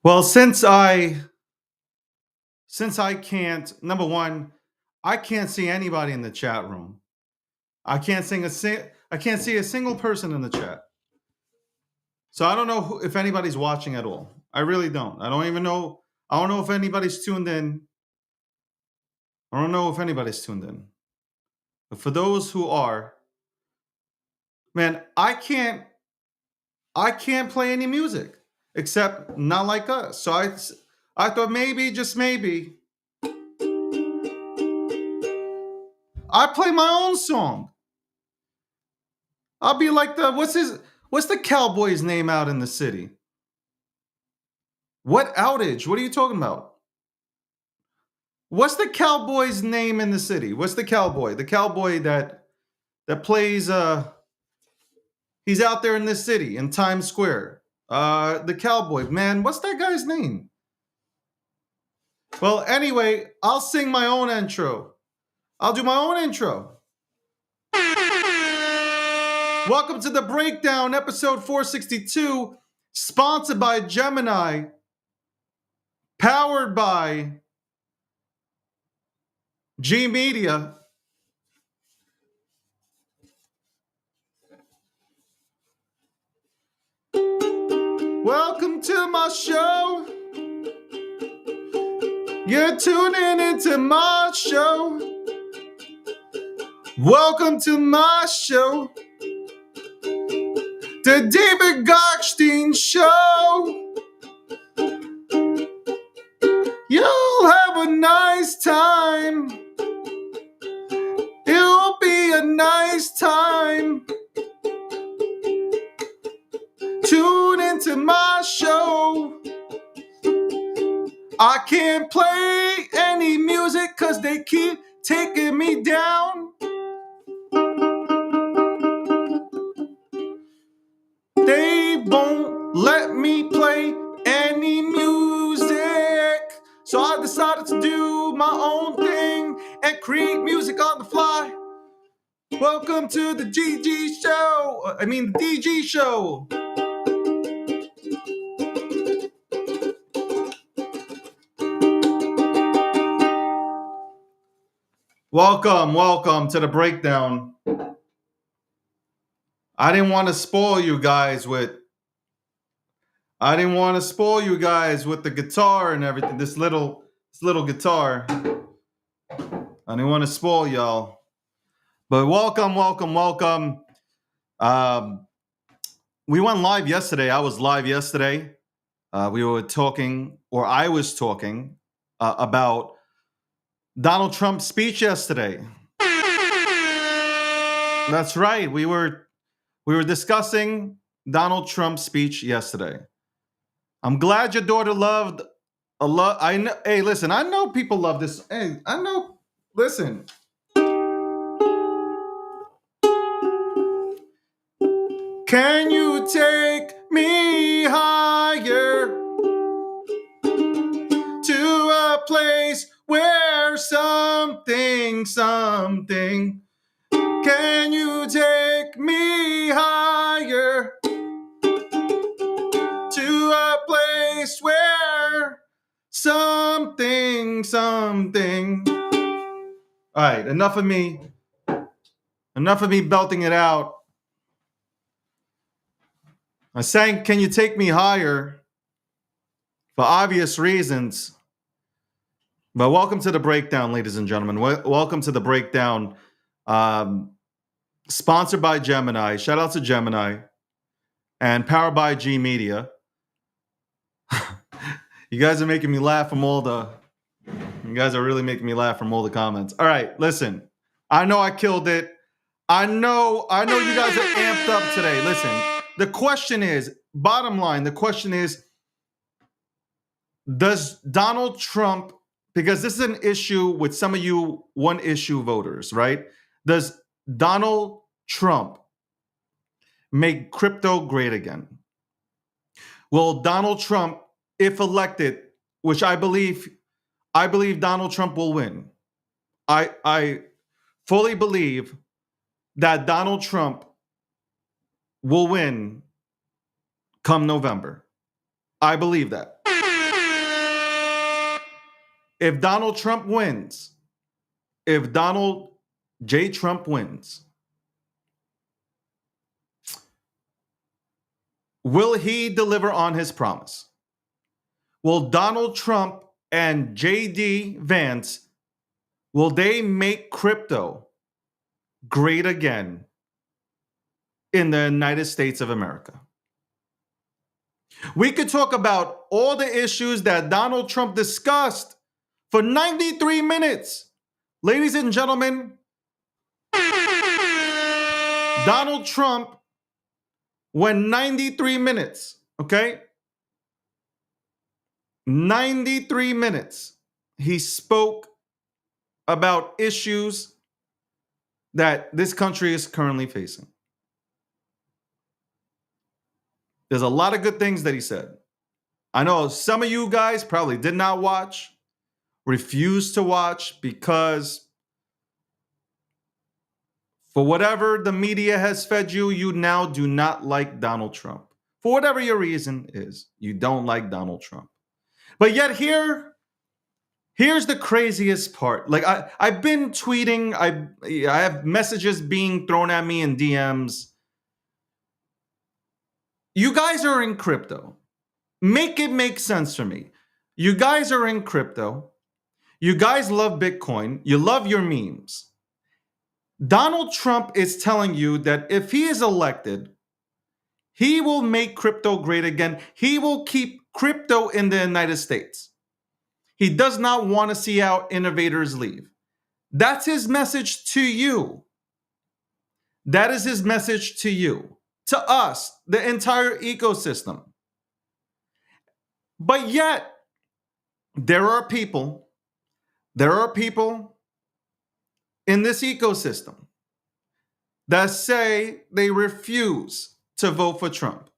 Well, since I can't number one, I can't see anybody in the chat room. I can't see a single person in the chat. So I don't know if anybody's watching at all. I really don't. I don't even know. I don't know if anybody's tuned in. I don't know if anybody's tuned in. But for those who are, man, I can't play any music except not like us. So I thought maybe just maybe I play my own song. I'll be like what's the cowboy's name out in the city? What outage? What are you talking about? What's the cowboy's name in the city? What's the cowboy? The cowboy that plays he's out there in this city in Times Square. The cowboy, man, what's that guy's name? Well, anyway, I'll sing my own intro. I'll do my own intro. Welcome to the Breakdown, episode 462, sponsored by Gemini, powered by G Media. Welcome to my show. You're tuning into my show. Welcome to my show. The David Gokhshtein Show. You'll have a nice time. It'll be a nice time. Tune into my show. I can't play any music cause they keep taking me down. They won't let me play any music. So I decided to do my own thing and create music on the fly. Welcome to the GG show. The DG show. Welcome to the breakdown. I didn't want to spoil you guys with the guitar and everything. This little guitar. I didn't want to spoil y'all. But welcome. We went live yesterday. I was live yesterday. We were talking, or I was talking, about Donald Trump's speech yesterday. That's right. We were discussing Donald Trump's speech yesterday. I'm glad your daughter loved a lot. I know. Hey, listen. I know people love this. Hey, I know. Listen. Can you take me higher to a place where something? Can you take me higher to a place where something? All right, enough of me belting it out. I sang Can You Take Me Higher for obvious reasons. But welcome to the breakdown, ladies and gentlemen. Welcome to the breakdown, sponsored by Gemini. Shout out to Gemini and powered by G Media. You guys are making me laugh from all the. You guys are really making me laugh from all the comments. All right, listen. I know I killed it. I know you guys are amped up today. Listen, the question is, bottom line, the question is, does Donald Trump, because this is an issue with some of you one issue voters, right? Does Donald Trump make crypto great again? Will Donald Trump, if elected, which I believe Donald Trump will win. I fully believe that Donald Trump will win come November. I believe that. If Donald Trump wins, if Donald J. Trump wins, will he deliver on his promise? Will Donald Trump and J.D. Vance, will they make crypto great again in the United States of America? We could talk about all the issues that Donald Trump discussed for 93 minutes. Ladies and gentlemen, Donald Trump went 93 minutes, okay? 93 minutes. He spoke about issues that this country is currently facing. There's a lot of good things that he said. I know some of you guys probably did not watch, refused to watch because for whatever the media has fed you, you now do not like Donald Trump. For whatever your reason is, you don't like Donald Trump. But yet here's the craziest part. Like I've been tweeting, I have messages being thrown at me in DMs. You guys are in crypto. Make it make sense for me. You guys are in crypto. You guys love Bitcoin. You love your memes. Donald Trump is telling you that if he is elected, he will make crypto great again. He will keep crypto in the United States. He does not want to see our innovators leave. That's his message to you. That is his message to you, to us, the entire ecosystem. But yet, there are people in this ecosystem that say they refuse to vote for Trump.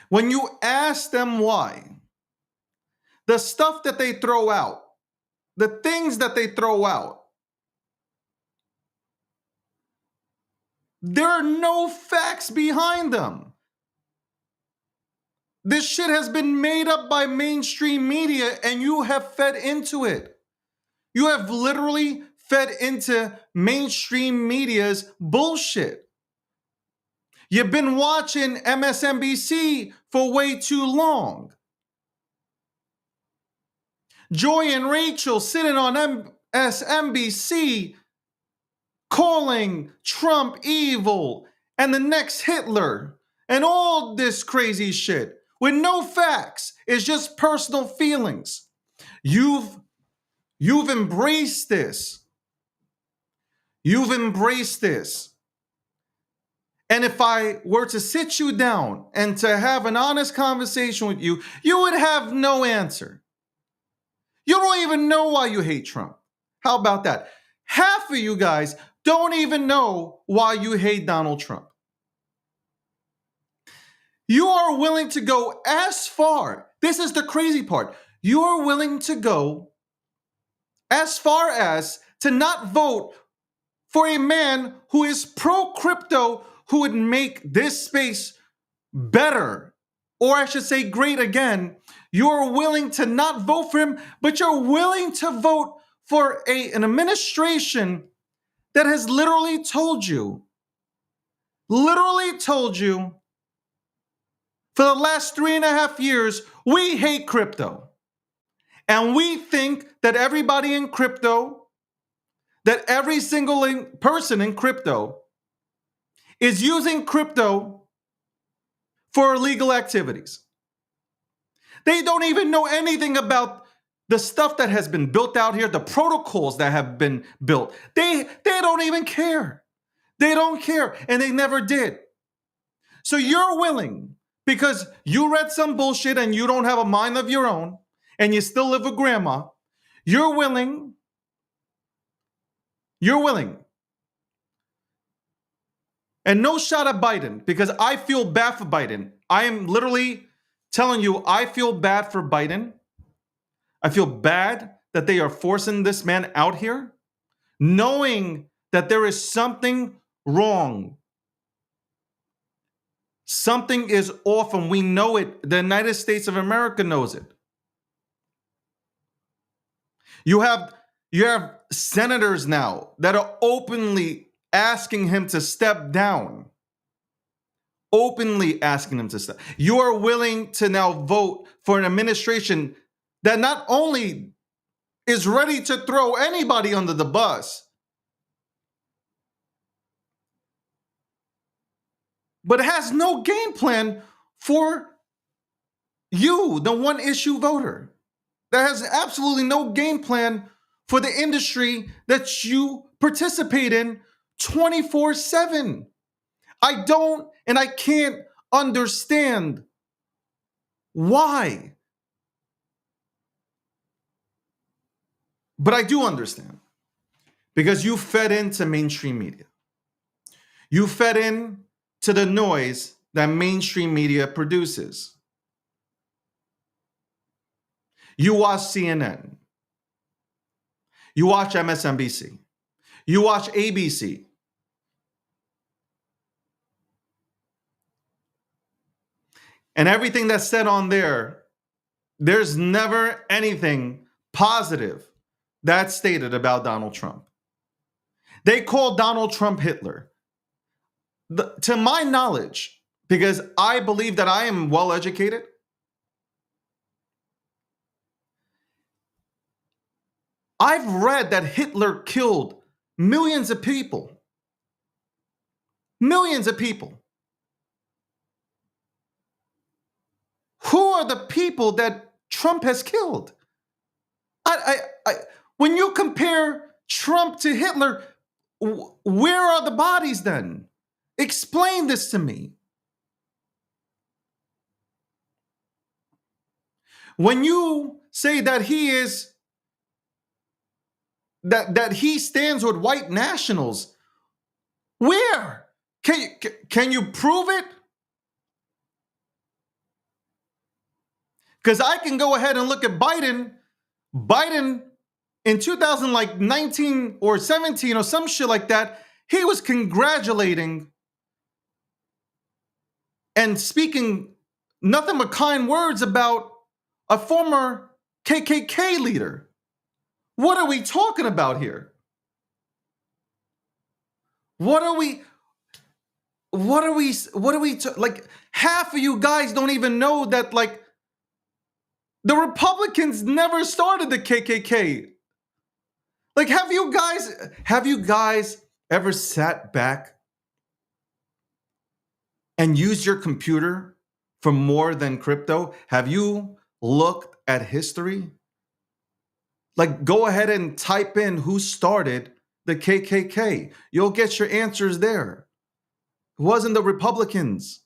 When you ask them why, the stuff that they throw out, the things that they throw out, there are no facts behind them. This shit has been made up by mainstream media and you have fed into it. You have literally fed into mainstream media's bullshit. You've been watching MSNBC for way too long. Joy and Rachel sitting on MSNBC calling Trump evil and the next Hitler and all this crazy shit with no facts. It's just personal feelings. You've embraced this. You've embraced this. And if I were to sit you down and to have an honest conversation with you, you would have no answer. You don't even know why you hate Trump. How about that? Half of you guys don't even know why you hate Donald Trump. You are willing to go as far. This is the crazy part. You are willing to go as far as to not vote for a man who is pro-crypto, who would make this space better, or I should say great again. You're willing to not vote for him, but you're willing to vote for an administration that has literally told you for the last 3.5 years, we hate crypto. And we think that everybody in crypto, that every single person in crypto is using crypto for illegal activities. They don't even know anything about the stuff that has been built out here, the protocols that have been built. They don't even care. They don't care, and they never did. So you're willing, because you read some bullshit and you don't have a mind of your own, and you still live with grandma, you're willing. And no shot at Biden, because I feel bad for Biden. I am literally telling you, I feel bad for Biden. I feel bad that they are forcing this man out here, knowing that there is something wrong. Something is off, and we know it. The United States of America knows it. You have you have senators now that are openly asking him to step down. Openly asking him to step. You are willing to now vote for an administration that not only is ready to throw anybody under the bus, but has no game plan for you, the one issue voter. That has absolutely no game plan for the industry that you participate in 24/7. I don't and I can't understand why. But I do understand because you fed into mainstream media. You fed in to the noise that mainstream media produces. You watch CNN. You watch MSNBC. You watch ABC. And everything that's said on there, there's never anything positive that's stated about Donald Trump. They call Donald Trump Hitler. To my knowledge, because I believe that I am well educated, I've read that Hitler killed millions of people. Millions of people. Who are the people that Trump has killed? When you compare Trump to Hitler, where are the bodies then? Explain this to me. When you say that he is that he stands with white nationals, where? Can you prove it? Because I can go ahead and look at Biden. Biden in 2019 or 17 or some shit like that, he was congratulating and speaking nothing but kind words about a former KKK leader. What are we talking about here? What are we like? Half of you guys don't even know that, like, the Republicans never started the KKK. Like, have you guys ever sat back and used your computer for more than crypto? Have you looked at history? Like, go ahead and type in who started the KKK. You'll get your answers there. It wasn't the Republicans.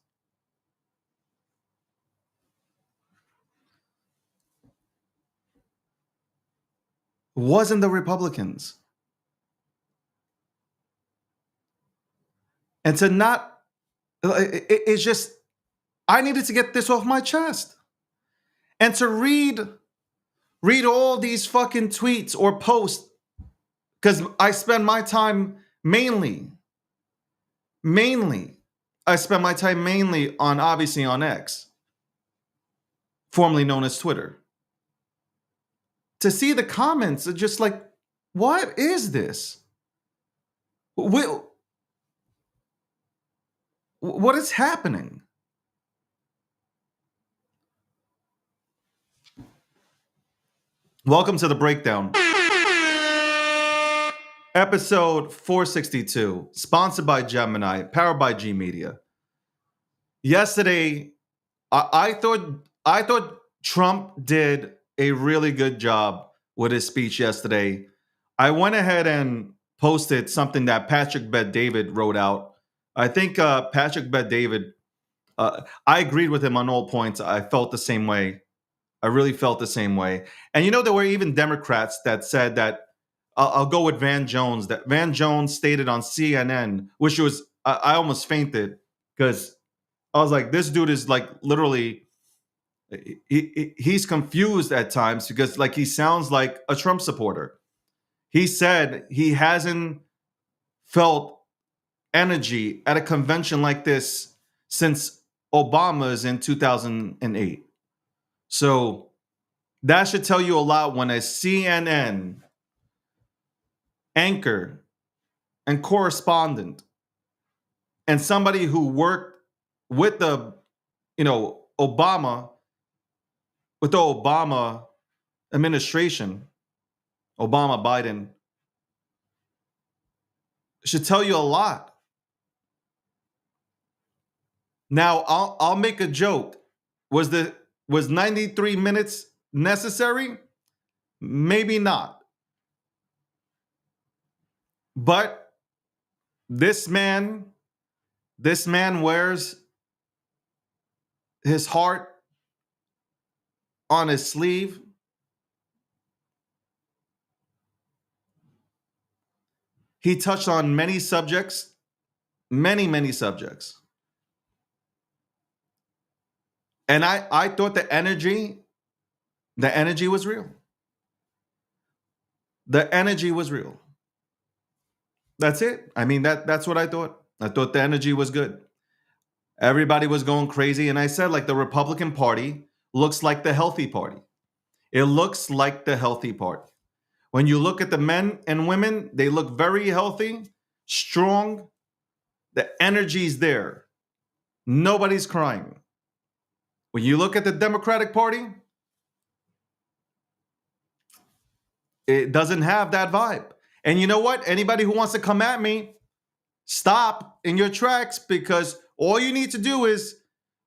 It wasn't the Republicans. And to not, it's just, I needed to get this off my chest. And to read all these fucking tweets or posts, because I spend my time mainly, I spend my time mainly on, obviously, on X, formerly known as Twitter. To see the comments, it's just like, what is this? What is happening? Welcome to the breakdown. Episode 462, sponsored by Gemini, powered by G Media. Yesterday, I thought Trump did a really good job with his speech yesterday. I went ahead and posted something that Patrick Bet-David wrote out. I think Patrick Bet-David, I agreed with him on all points. I felt the same way. I really felt the same way. And there were even Democrats that said that, I'll go with Van Jones, that Van Jones stated on CNN, which was, I almost fainted because I was like, this dude is like literally, he's confused at times because, like, he sounds like a Trump supporter. He said he hasn't felt energy at a convention like this since Obama's in 2008. So That should tell you a lot when a CNN anchor and correspondent and somebody who worked with the, Obama, with the Obama administration, Obama Biden, should tell you a lot. Now, I'll make a joke. Was 93 minutes necessary? Maybe not. But this man, this man wears his heart on his sleeve. He touched on many subjects, many subjects. And I thought the energy was real. The energy was real. That's it. I mean, that's what I thought. I thought the energy was good. Everybody was going crazy. And I said, like, the Republican Party looks like the healthy party. It looks like the healthy party. When you look at the men and women, they look very healthy, strong. The energy's there. Nobody's crying. When you look at the Democratic Party, it doesn't have that vibe. And you know what? Anybody who wants to come at me, stop in your tracks, because all you need to do is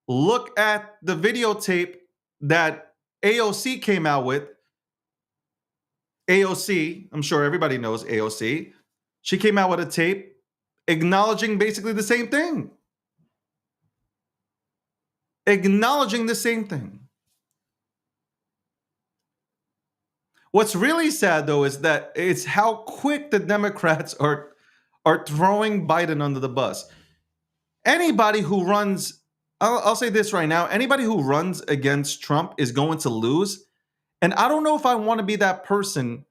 look at the videotape that AOC came out with. AOC, I'm sure everybody knows AOC. She came out with a tape acknowledging basically the same thing. Acknowledging the same thing. What's really sad, though, is that it's how quick the Democrats are throwing Biden under the bus. Anybody who runs, I'll say this right now, anybody who runs against Trump is going to lose. And I don't know if I want to be that person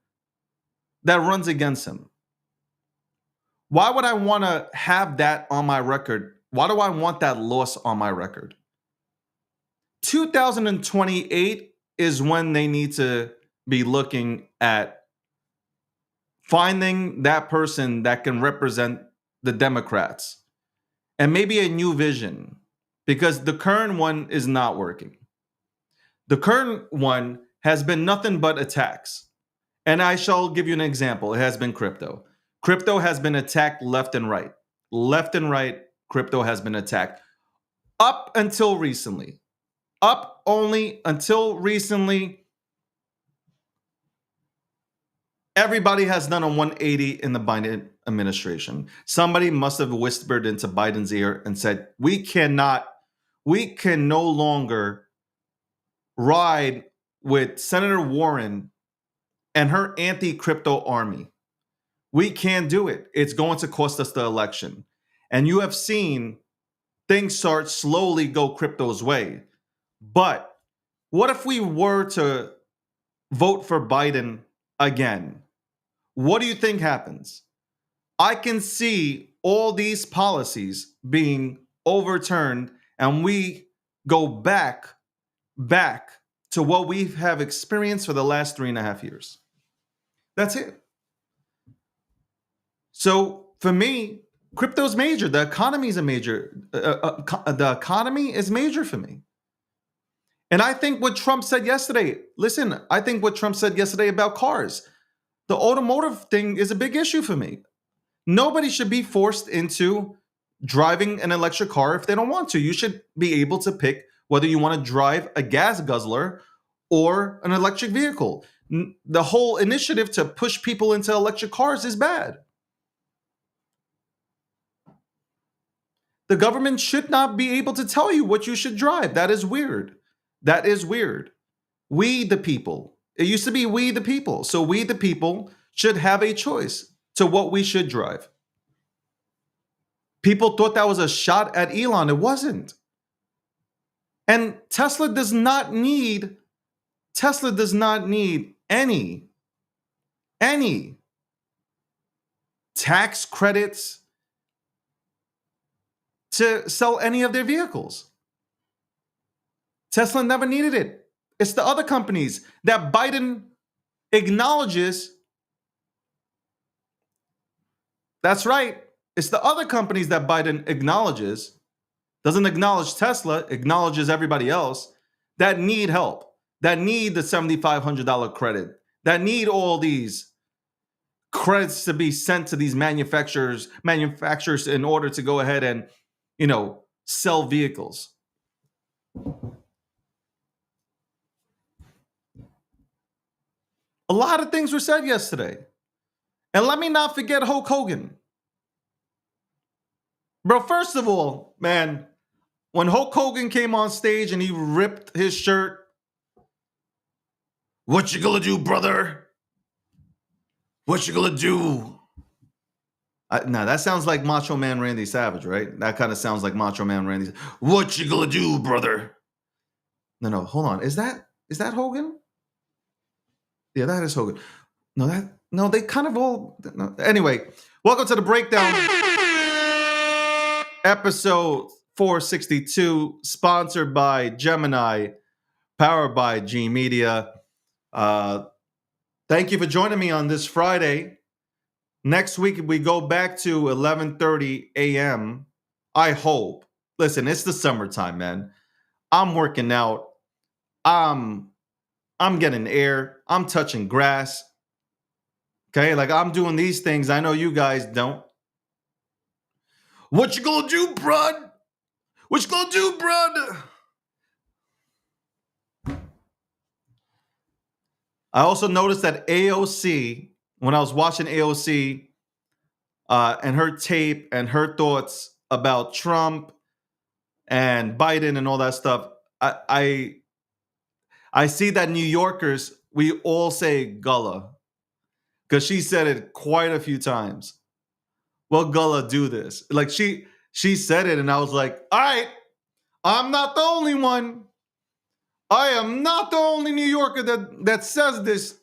that runs against him. Why would I want to have that on my record? Why do I want that loss on my record? 2028 is when they need to be looking at finding that person that can represent the Democrats and maybe a new vision, because the current one is not working. The current one has been nothing but attacks. And I shall give you an example. It has been crypto. Crypto has been attacked left and right. Left and right, crypto has been attacked. Up until recently. Up only until recently. Everybody has done a 180 in the Biden administration. Somebody must have whispered into Biden's ear and said, we can no longer ride with Senator Warren and her anti-crypto army. We can't do it. It's going to cost us the election. And you have seen things start slowly go crypto's way. But what if we were to vote for Biden again? What do you think happens? I can see all these policies being overturned and we go back to what we have experienced for the last 3.5 years. That's it. So for me, crypto's major. The economy is a major. The economy is major for me. And I think what Trump said yesterday, I think what Trump said yesterday about cars, the automotive thing is a big issue for me. Nobody should be forced into driving an electric car if they don't want to. You should be able to pick whether you want to drive a gas guzzler or an electric vehicle. The whole initiative to push people into electric cars is bad. The government should not be able to tell you what you should drive. That is weird. That is weird. We, the people. It used to be we, the people. So we, the people, should have a choice to what we should drive. People thought that was a shot at Elon. It wasn't. And Tesla does not need any tax credits to sell any of their vehicles. Tesla never needed it. It's the other companies that Biden acknowledges. That's right. It's the other companies that Biden acknowledges, doesn't acknowledge Tesla, acknowledges everybody else that need help, that need the $7,500 credit, that need all these credits to be sent to these manufacturers in order to go ahead and, sell vehicles. A lot of things were said yesterday. And let me not forget Hulk Hogan. Bro, first of all, man, when Hulk Hogan came on stage and he ripped his shirt, what you gonna do, brother? What you gonna do? No, that sounds like Macho Man Randy Savage, right? That kind of sounds like Macho Man Randy. What you gonna do, brother? No, hold on. Is that Hogan? Yeah, that is Hogan. No, they kind of all. No. Anyway, welcome to the breakdown. Episode 462, sponsored by Gemini, powered by G Media. Thank you for joining me on this Friday. Next week, we go back to 11:30 a.m. I hope. Listen, it's the summertime, man. I'm working out. I'm getting air. I'm touching grass. Okay, like I'm doing these things. I know you guys don't. What you gonna do, brud? What you gonna do, brud? I also noticed that AOC, when I was watching AOC and her tape and her thoughts about Trump and Biden and all that stuff, I see that New Yorkers, we all say Gullah, because she said it quite a few times. Well, Gullah, do this. Like she said it, and I was like, all right, I'm not the only one. I am not the only New Yorker that says this,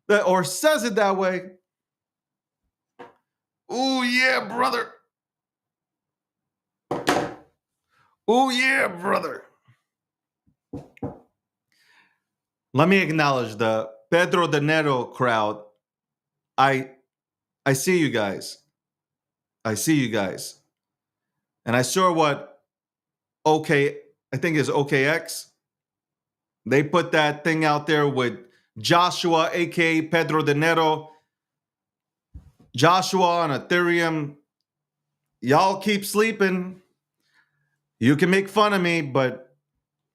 or says it that way. Ooh, yeah, brother. Ooh, yeah, brother. Let me acknowledge the Pedro De Niro crowd. I see you guys. I see you guys. And I saw what I think is OKX. They put that thing out there with Joshua, aka Pedro De Niro. Joshua on Ethereum. Y'all keep sleeping. You can make fun of me, but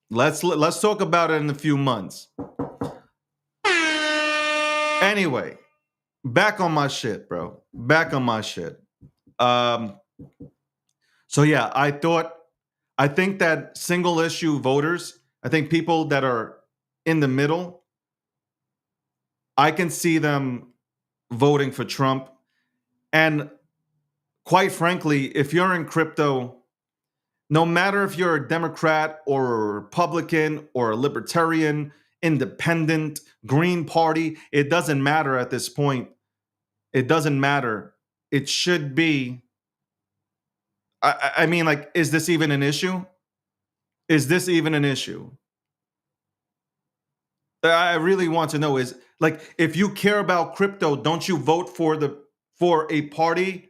let's talk about it in a few months. Anyway, back on my shit, bro. Back on my shit. So yeah, I think that single issue voters, I think people that are in the middle, I can see them voting for Trump. And quite frankly, if you're in crypto, no matter if you're a Democrat or a Republican or a Libertarian, Independent, Green Party, it doesn't matter at this point. It doesn't matter. It should be. I mean, like, is this even an issue? Is this even an issue? I really want to know is, like, if you care about crypto, don't you vote for a party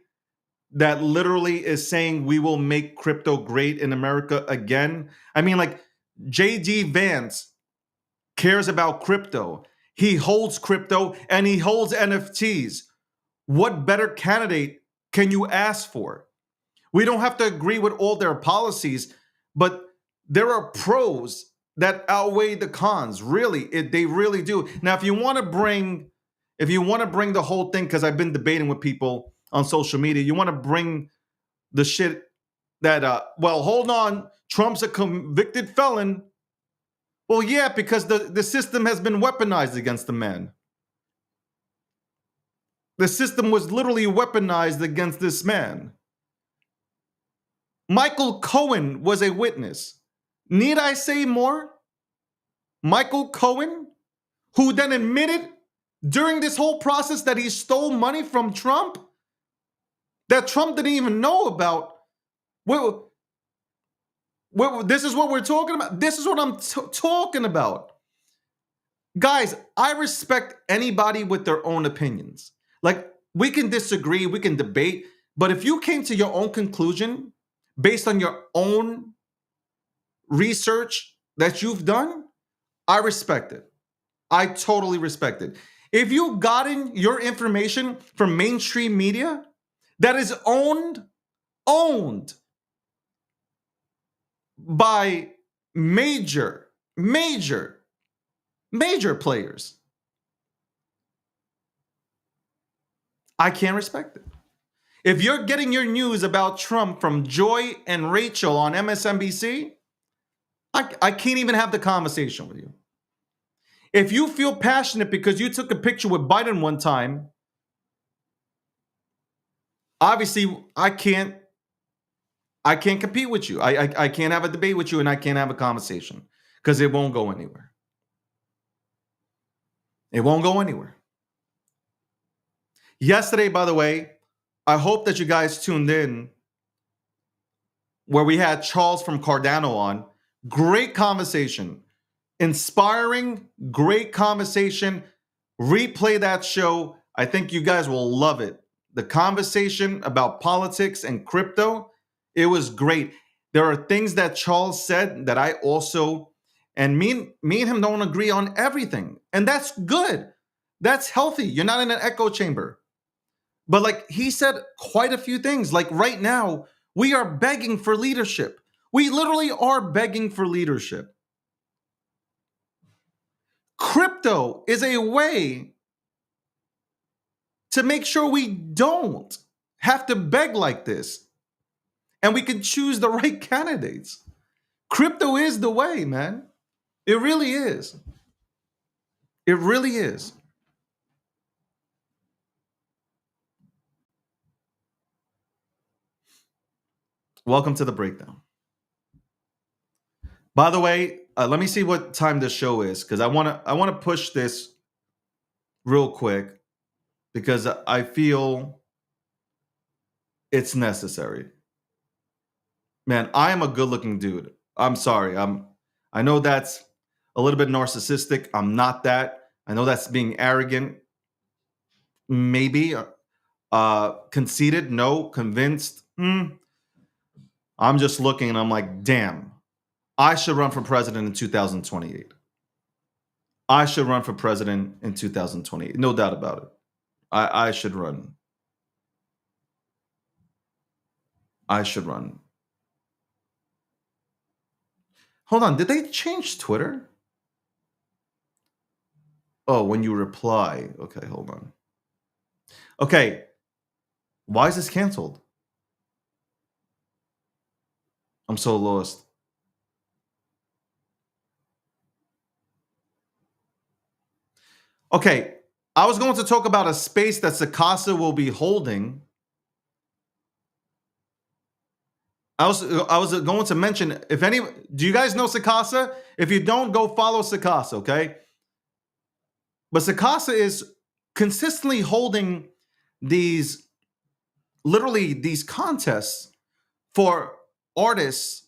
that literally is saying we will make crypto great in America again? I mean, like, JD Vance cares about crypto. He holds crypto and he holds NFTs. What better candidate can you ask for? We don't have to agree with all their policies, but there are pros that outweigh the cons. Really, they really do. Now, if you want to bring the whole thing, because I've been debating with people on social media, you want to bring the shit that, well, hold on, Trump's a convicted felon. Well, yeah, because the system has been weaponized against the man. The system was literally weaponized against this man. Michael Cohen was a witness. Need I say more? Michael Cohen, who then admitted during this whole process that he stole money from Trump, that Trump didn't even know about. Well, This is what we're talking about. This is what I'm talking about. Guys, I respect anybody with their own opinions. Like, we can disagree, we can debate, but if you came to your own conclusion based on your own research that you've done, I respect it. I totally respect it. If you've gotten your information from mainstream media that is owned by major players, I can't respect it. If you're getting your news about Trump from Joy and Rachel on MSNBC, I can't even have the conversation with you. If you feel passionate because you took a picture with Biden one time, obviously I can't compete with you. I can't have a debate with you, and I can't have a conversation because it won't go anywhere. It won't go anywhere. Yesterday, by the way, I hope that you guys tuned in where we had Charles from Cardano on. Great conversation. Inspiring, great conversation. Replay that show. I think you guys will love it. The conversation about politics and crypto, it was great. There are things that Charles said that I also, and me and him don't agree on everything. And that's good. That's healthy. You're not in an echo chamber. But like he said quite a few things. Like right now, we are begging for leadership. We literally are begging for leadership. Crypto is a way to make sure we don't have to beg like this. And we can choose the right candidates. Crypto is the way, man. It really is. It really is. Welcome to the breakdown. By the way, let me see what time the show is because I want to push this real quick because I feel it's necessary. Man, I am a good-looking dude. I'm sorry. I know that's a little bit narcissistic. I'm not that. I know that's being arrogant. Maybe conceited, no, convinced. I'm just looking and I'm like, damn, I should run for president in 2028. I should run for president in 2028. No doubt about it. I should run. I should run. Hold on, did they change Twitter? Oh, when you reply. Okay, hold on. Okay, why is this canceled? I'm so lost. Okay, I was going to talk about a space that Sakasa will be holding. I was going to mention, do you guys know Sakasa? If you don't, go follow Sakasa, okay? But Sakasa is consistently holding these contests for artists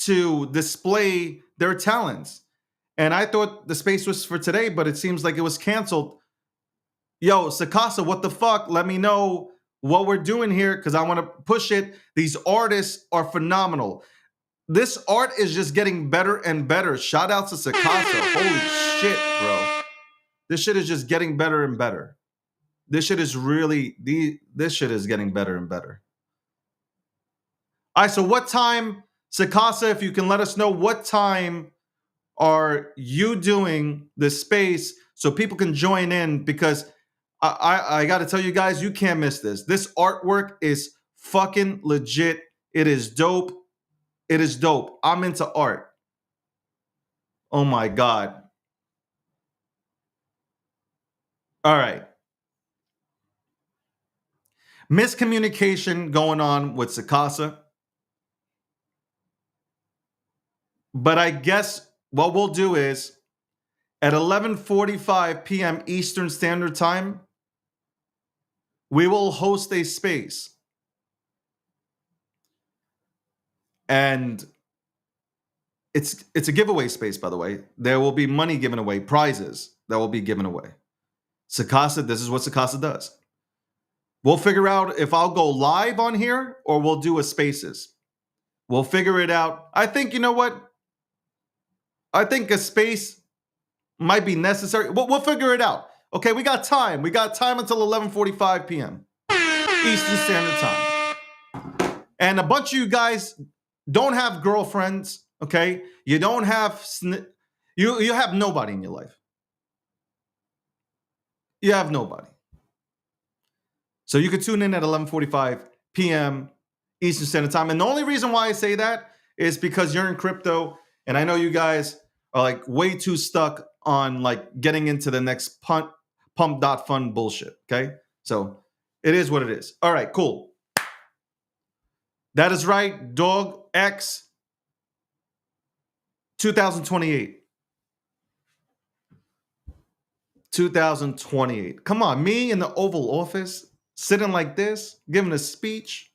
to display their talents. And I thought the space was for today, but it seems like it was canceled. Yo, Sakasa, what the fuck? Let me know what we're doing here because I want to push it. These artists are phenomenal. This art is just getting better and better. Shout out to Sakasa. Holy shit, bro. This shit is just getting better and better. This shit is getting better and better. All right, so what time, Sakasa, if you can let us know what time are you doing this space so people can join in because I got to tell you guys, you can't miss this. This artwork is fucking legit. It is dope. It is dope. I'm into art. Oh my God. All right. Miscommunication going on with Sakasa. But I guess what we'll do is at 11:45 p.m. Eastern Standard Time, we will host a space. And It's a giveaway space, by the way. There will be money given away, prizes that will be given away. Sakasa, this is what Sakasa does. We'll figure out if I'll go live on here or we'll do a spaces. We'll figure it out. I think, you know what? I think a space might be necessary. We'll figure it out. Okay, we got time. We got time until 11:45 p.m. Eastern Standard Time. And a bunch of you guys don't have girlfriends, okay? You don't have you have nobody in your life. You have nobody. So you can tune in at 11:45 p.m. Eastern Standard Time. And the only reason why I say that is because you're in crypto, and I know you guys are like way too stuck on like getting into the next pump.fun bullshit. Okay. So it is what it is. All right, cool. That is right. Dog X 2028. 2028. Come on, me in the Oval Office, sitting like this, giving a speech.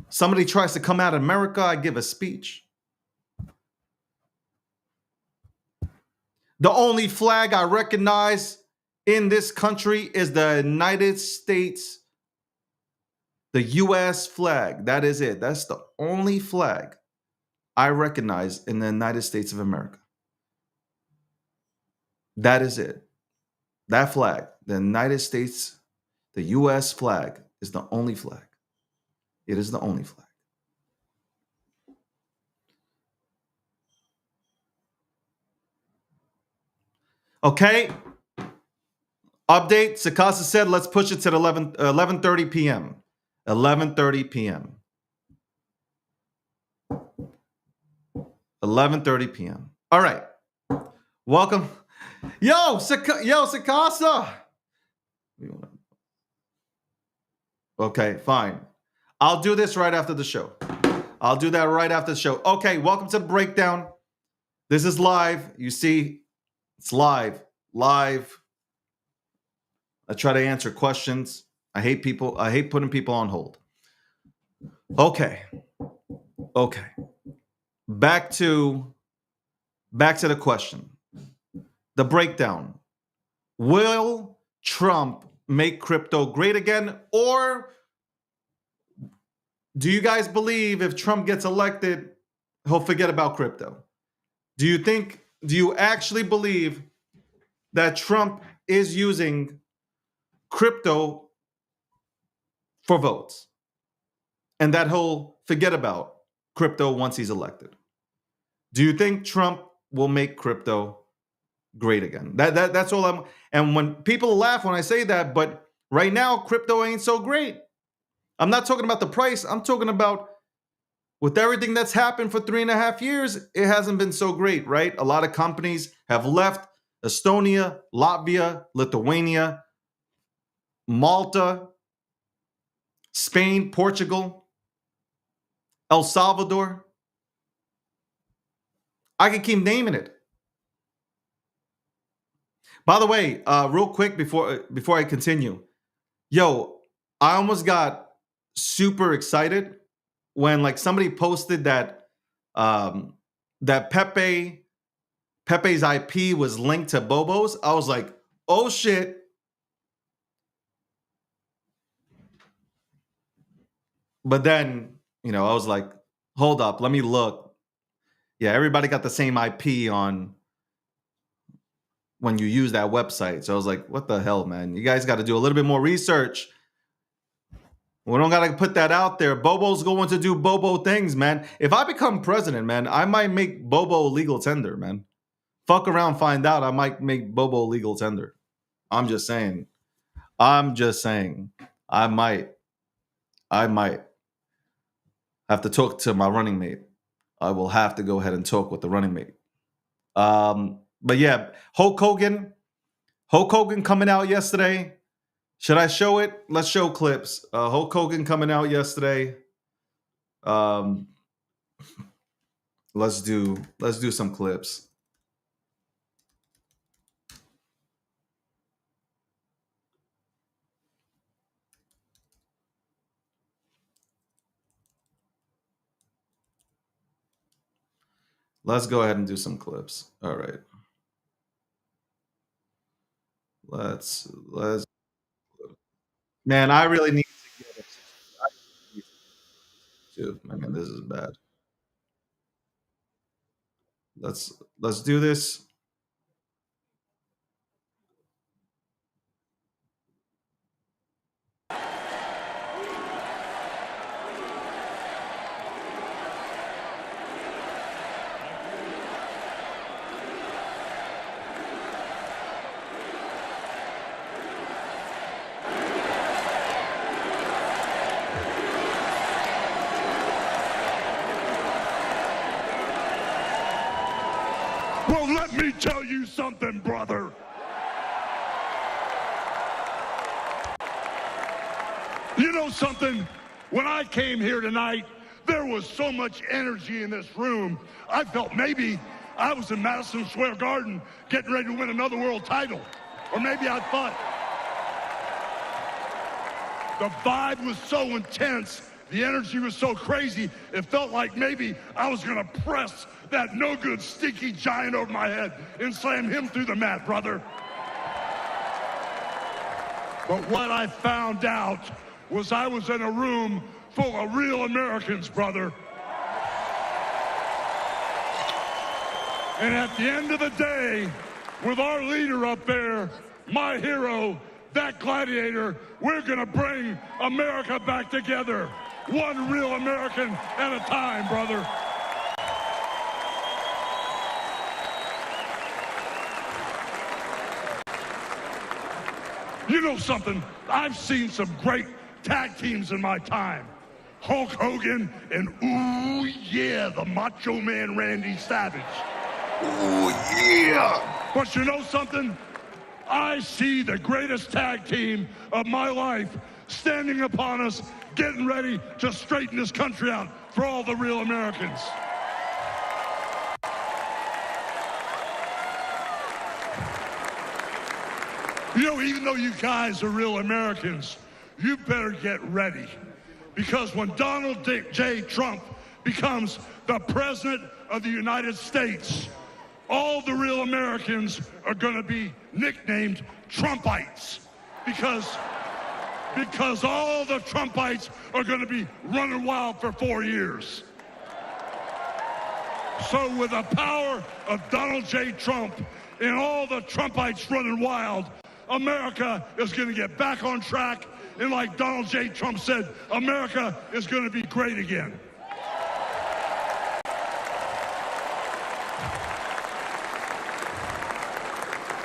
Somebody tries to come out of America, I give a speech. The only flag I recognize in this country is the United States, the US flag. That is it. That's the only flag I recognize in the United States of America. That is it. That flag, the United States, the US flag, is the only flag. It is the only flag. Okay. Update. Sakasa said, let's push it to 11:30 p.m. 11:30 p.m. 11:30 p.m. All right. Welcome. Yo, Sakasa. Okay, fine. I'll do this right after the show. I'll do that right after the show. Okay, welcome to the breakdown. This is live. You see, it's live. Live. I try to answer questions. I hate putting people on hold. Okay. Back to the question. The breakdown. Will Trump make crypto great again? Or do you guys believe if Trump gets elected, he'll forget about crypto? Do you actually believe that Trump is using crypto for votes and that he'll forget about crypto once he's elected? Do you think Trump will make crypto great again? That's all. And when people laugh when I say that, but right now crypto ain't so great. I'm not talking about the price. I'm talking about with everything that's happened for 3.5 years, it hasn't been so great, right? A lot of companies have left Estonia, Latvia, Lithuania, Malta, Spain, Portugal, El Salvador. I can keep naming it. By the way, real quick before I continue, yo, I almost got super excited when like somebody posted that that Pepe's IP was linked to Bobo's. I was like, oh shit. But then, I was like, hold up, let me look. Yeah, everybody got the same IP on when you use that website. So I was like, what the hell, man? You guys got to do a little bit more research. We don't got to put that out there. Bobo's going to do Bobo things, man. If I become president, man, I might make Bobo legal tender, man. Fuck around, find out. I might make Bobo legal tender. I'm just saying. I might have to talk to my running mate. I will have to go ahead and talk with the running mate. But yeah, Hulk Hogan coming out yesterday. Should I show it? Let's show clips. Hulk Hogan coming out yesterday. Let's do some clips. Let's go ahead and do some clips. All right. Let's. Man, I really need to get a subscription too. I mean, this is bad. Let's do this. Well, let me tell you something, brother. You know something? When I came here tonight, there was so much energy in this room. I felt maybe I was in Madison Square Garden getting ready to win another world title. Or maybe I thought the vibe was so intense, the energy was so crazy, it felt like maybe I was gonna press that no-good, stinky giant over my head and slam him through the mat, brother. But what I found out was I was in a room full of real Americans, brother. And at the end of the day, with our leader up there, my hero, that gladiator, we're gonna bring America back together. One real American at a time, brother. You know something? I've seen some great tag teams in my time. Hulk Hogan and, ooh, yeah, the Macho Man Randy Savage. Ooh, yeah. But you know something? I see the greatest tag team of my life standing upon us, getting ready to straighten this country out for all the real Americans. You know, even though you guys are real Americans, you better get ready. Because when Donald J. Trump becomes the President of the United States, all the real Americans are going to be nicknamed Trumpites. Because all the Trumpites are going to be running wild for 4 years. So with the power of Donald J. Trump and all the Trumpites running wild, America is going to get back on track. And like Donald J. Trump said, America is going to be great again.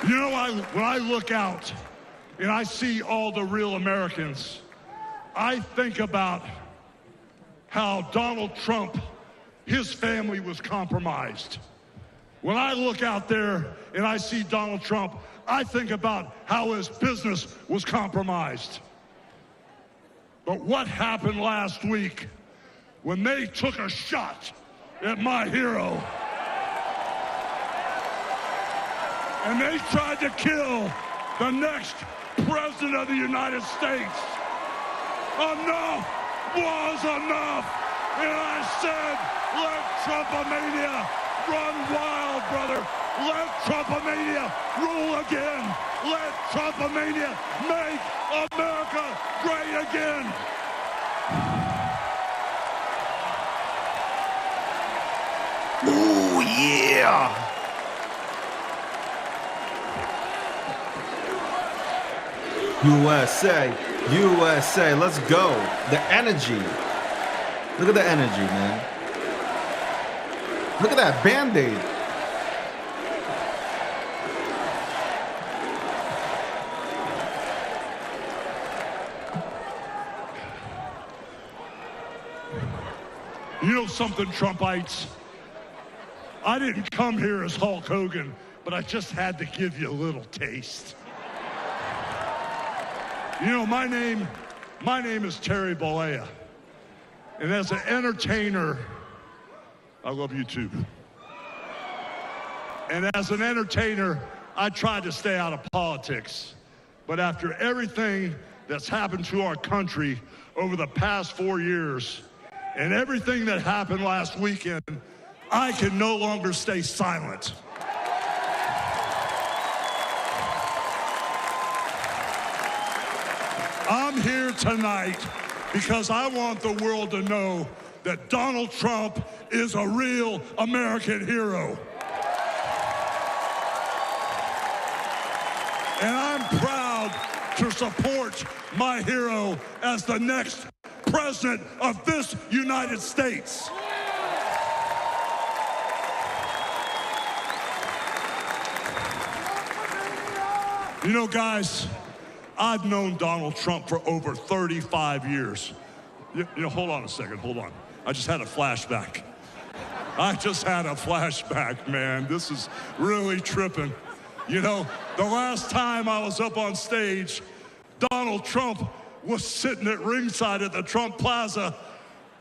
You know, when I look out and I see all the real Americans, I think about how Donald Trump, his family was compromised. When I look out there and I see Donald Trump, I think about how his business was compromised. But what happened last week when they took a shot at my hero and they tried to kill the next president of the United States? Enough was enough. And I said, let Trumpomania run wild, brother. Let Trumpomania rule again. Let Trumpomania make America great again. Ooh, yeah. USA, USA, let's go. The energy. Look at the energy, man. Look at that Band-Aid. You know something, Trumpites? I didn't come here as Hulk Hogan, but I just had to give you a little taste. You know, my name is Terry Bollea. And as an entertainer, I love you too. And as an entertainer, I tried to stay out of politics. But after everything that's happened to our country over the past 4 years, and everything that happened last weekend, I can no longer stay silent. I'm here tonight because I want the world to know that Donald Trump is a real American hero. And I'm proud to support my hero as the next president of this United States. You know, guys, I've known Donald Trump for over 35 years. You know, hold on a second, hold on. I just had a flashback. Man. This is really tripping. You know, the last time I was up on stage, Donald Trump was sitting at ringside at the Trump Plaza.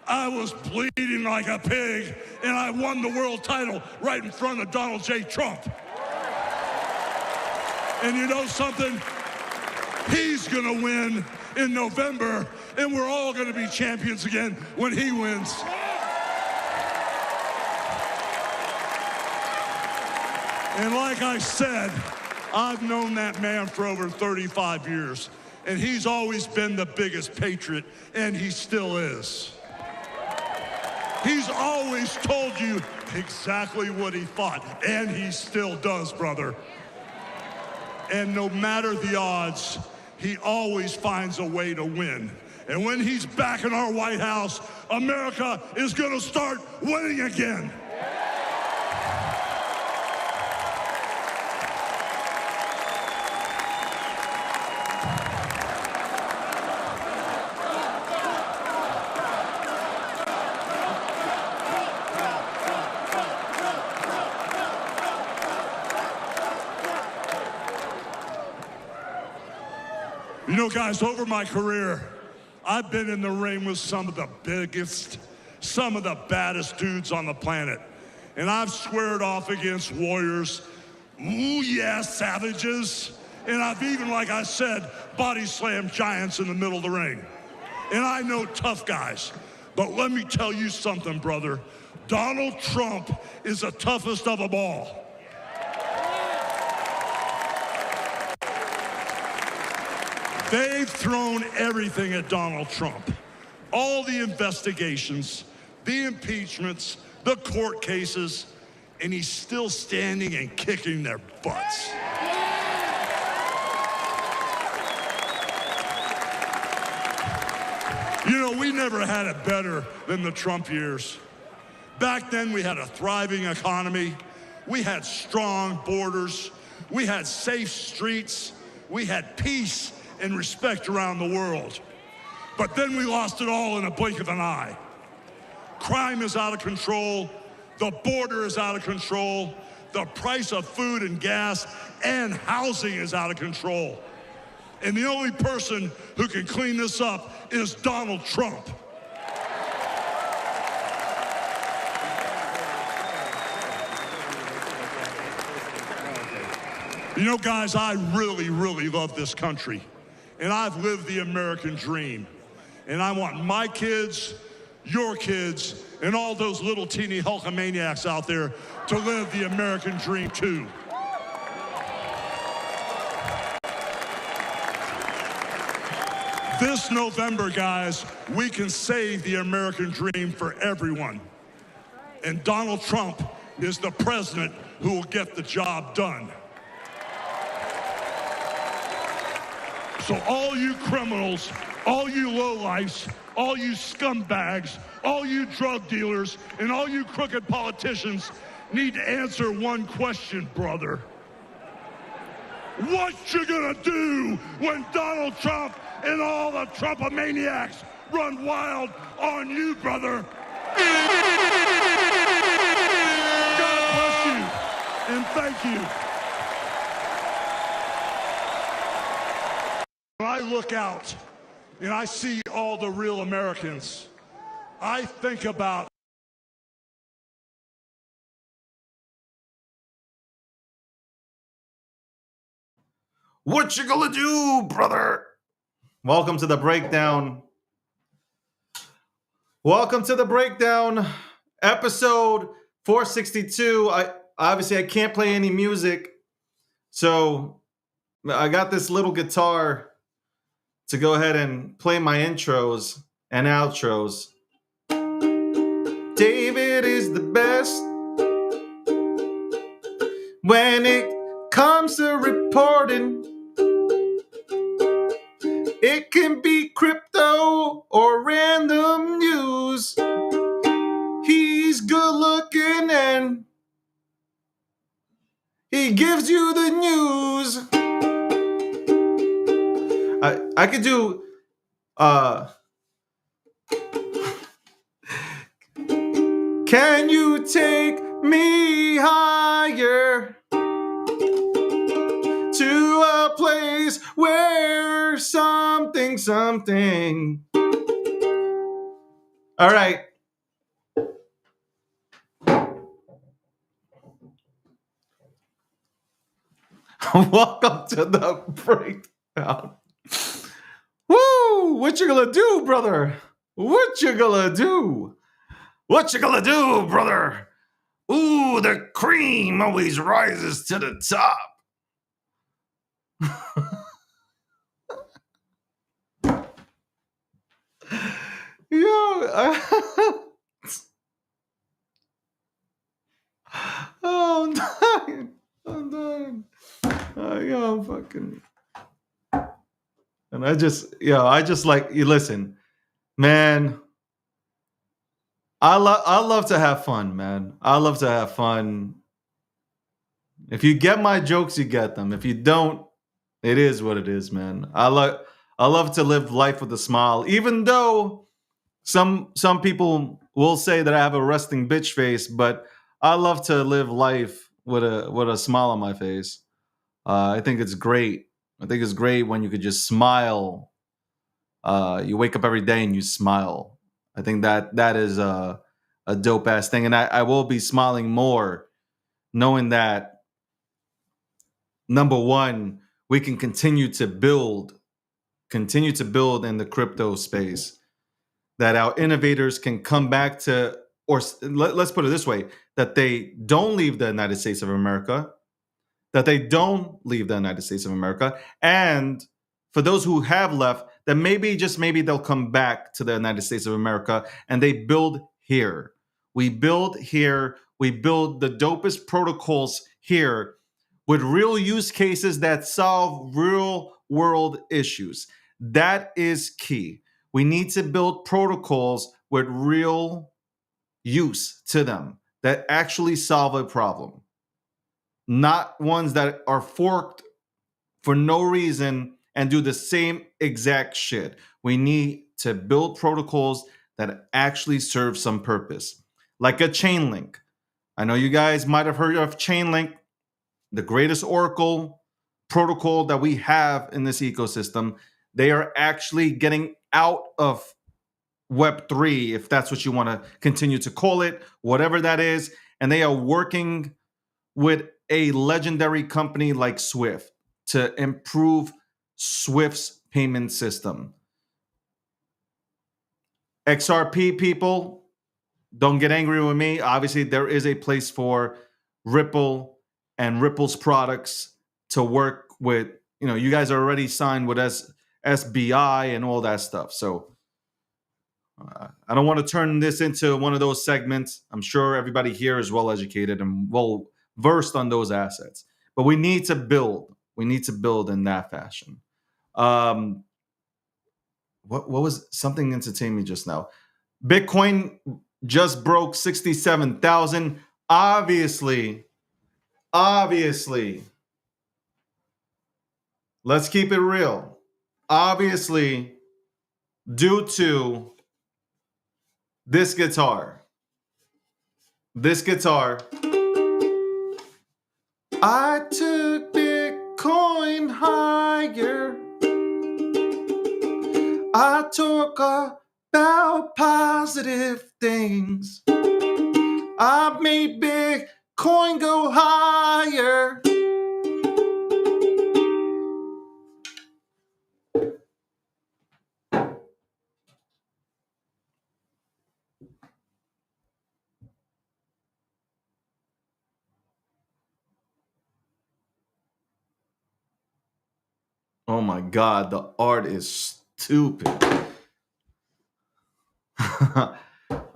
I was bleeding like a pig, and I won the world title right in front of Donald J. Trump. And you know something? He's gonna win in November, and we're all gonna be champions again when he wins. And like I said, I've known that man for over 35 years, and he's always been the biggest patriot, and he still is. He's always told you exactly what he thought, and he still does, brother. And no matter the odds, he always finds a way to win. And when he's back in our White House, America is gonna start winning again. You know, guys, over my career, I've been in the ring with some of the biggest, some of the baddest dudes on the planet. And I've squared off against warriors, ooh yeah, savages. And I've even, like I said, body slammed giants in the middle of the ring. And I know tough guys. But let me tell you something, brother. Donald Trump is the toughest of them all. They've thrown everything at Donald Trump. All the investigations, the impeachments, the court cases, and he's still standing and kicking their butts. You know, we never had it better than the Trump years. Back then, we had a thriving economy. We had strong borders. We had safe streets. We had peace and respect around the world. But then we lost it all in a blink of an eye. Crime is out of control. The border is out of control. The price of food and gas and housing is out of control. And the only person who can clean this up is Donald Trump. You know, guys, I really, really love this country. And I've lived the American dream. And I want my kids, your kids, and all those little teeny Hulkamaniacs out there to live the American dream too. This November, guys, we can save the American dream for everyone. And Donald Trump is the president who will get the job done. So all you criminals, all you lowlifes, all you scumbags, all you drug dealers, and all you crooked politicians need to answer one question, brother. What you gonna do when Donald Trump and all the Trumpomaniacs run wild on you, brother? God bless you, and thank you. When I look out and I see all the real Americans, I think about What you gonna do, brother? Welcome to the breakdown. Welcome to the breakdown, episode 462. I can't play any music, so I got this little guitar to go ahead and play my intros and outros. David is the best when it comes to reporting. It can be crypto or random news. He's good looking and he gives you the news. I could do can you take me higher to a place where something. All right. Welcome to the breakdown. Woo! What you gonna do, brother? What you gonna do? What you gonna do, brother? Ooh, the cream always rises to the top. Oh, I'm dying. I'm dying. Yo, I'm fucking. And I just like you. Listen, man. I love to have fun, man. I love to have fun. If you get my jokes, you get them. If you don't, it is what it is, man. I love to live life with a smile, even though some people will say that I have a resting bitch face, but I love to live life with a smile on my face. I think it's great. I think it's great when you could just smile. You wake up every day and you smile. I think that is a dope ass thing, and I will be smiling more knowing that number one, we can continue to build in the crypto space. That our innovators can come back to, or let's put it this way, that they don't leave the United States of America, and for those who have left, that maybe, just maybe, they'll come back to the United States of America and they build here. We build here. We build the dopest protocols here with real use cases that solve real world issues. That is key. We need to build protocols with real use to them that actually solve a problem, not ones that are forked for no reason and do the same exact shit. We need to build protocols that actually serve some purpose, like a chain link. I know you guys might have heard of Chainlink, the greatest Oracle protocol that we have in this ecosystem. They are actually getting out of Web3, if that's what you want to continue to call it, whatever that is. And they are working with a legendary company like Swift to improve Swift's payment system. XRP people, don't get angry with me. Obviously, there is a place for Ripple and Ripple's products to work with. You know, you guys are already signed with SBI and all that stuff. So I don't want to turn this into one of those segments. I'm sure everybody here is well educated and well versed on those assets. But we need to build. We need to build in that fashion. What was something entertained me just now? Bitcoin just broke 67,000. Obviously, let's keep it real. Obviously, due to this guitar. I took Bitcoin higher. I talk about positive things. I made Bitcoin go higher. Oh my God, the art is stupid.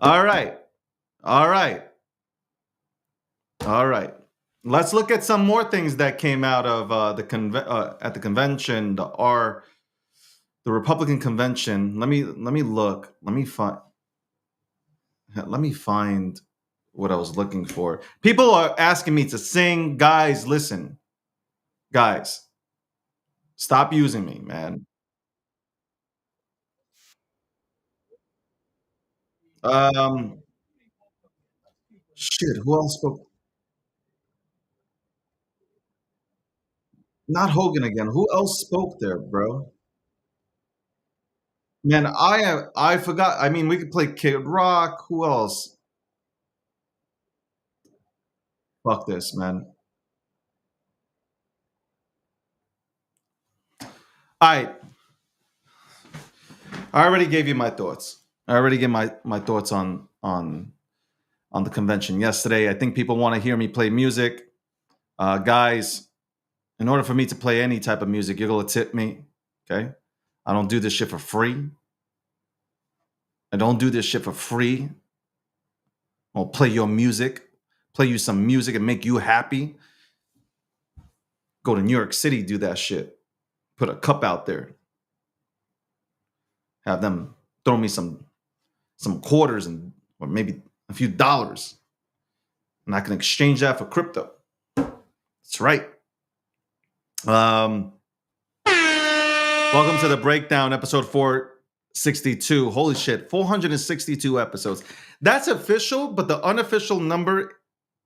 All right. All right. All right. Let's look at some more things that came out of at the convention, the Republican convention. Let me look. Let me find what I was looking for. People are asking me to sing. Guys, listen. Guys, stop using me, man. Um, shit. Who else spoke? Not Hogan again. Who else spoke there, bro? Man, I forgot. I mean, we could play Kid Rock. Who else? Fuck this, man. All right, I already gave you my thoughts. I already gave my thoughts on the convention yesterday. I think people want to hear me play music. Guys, in order for me to play any type of music, you're gonna tip me. Okay? I don't do this shit for free. I don't do this shit for free. I'll play your music, play you some music and make you happy. Go to New York City, do that shit. Put a cup out there. Have them throw me some quarters and or maybe a few dollars. And I can exchange that for crypto. That's right. Um, Welcome to the breakdown, episode 462. Holy shit, 462 episodes. That's official, but the unofficial number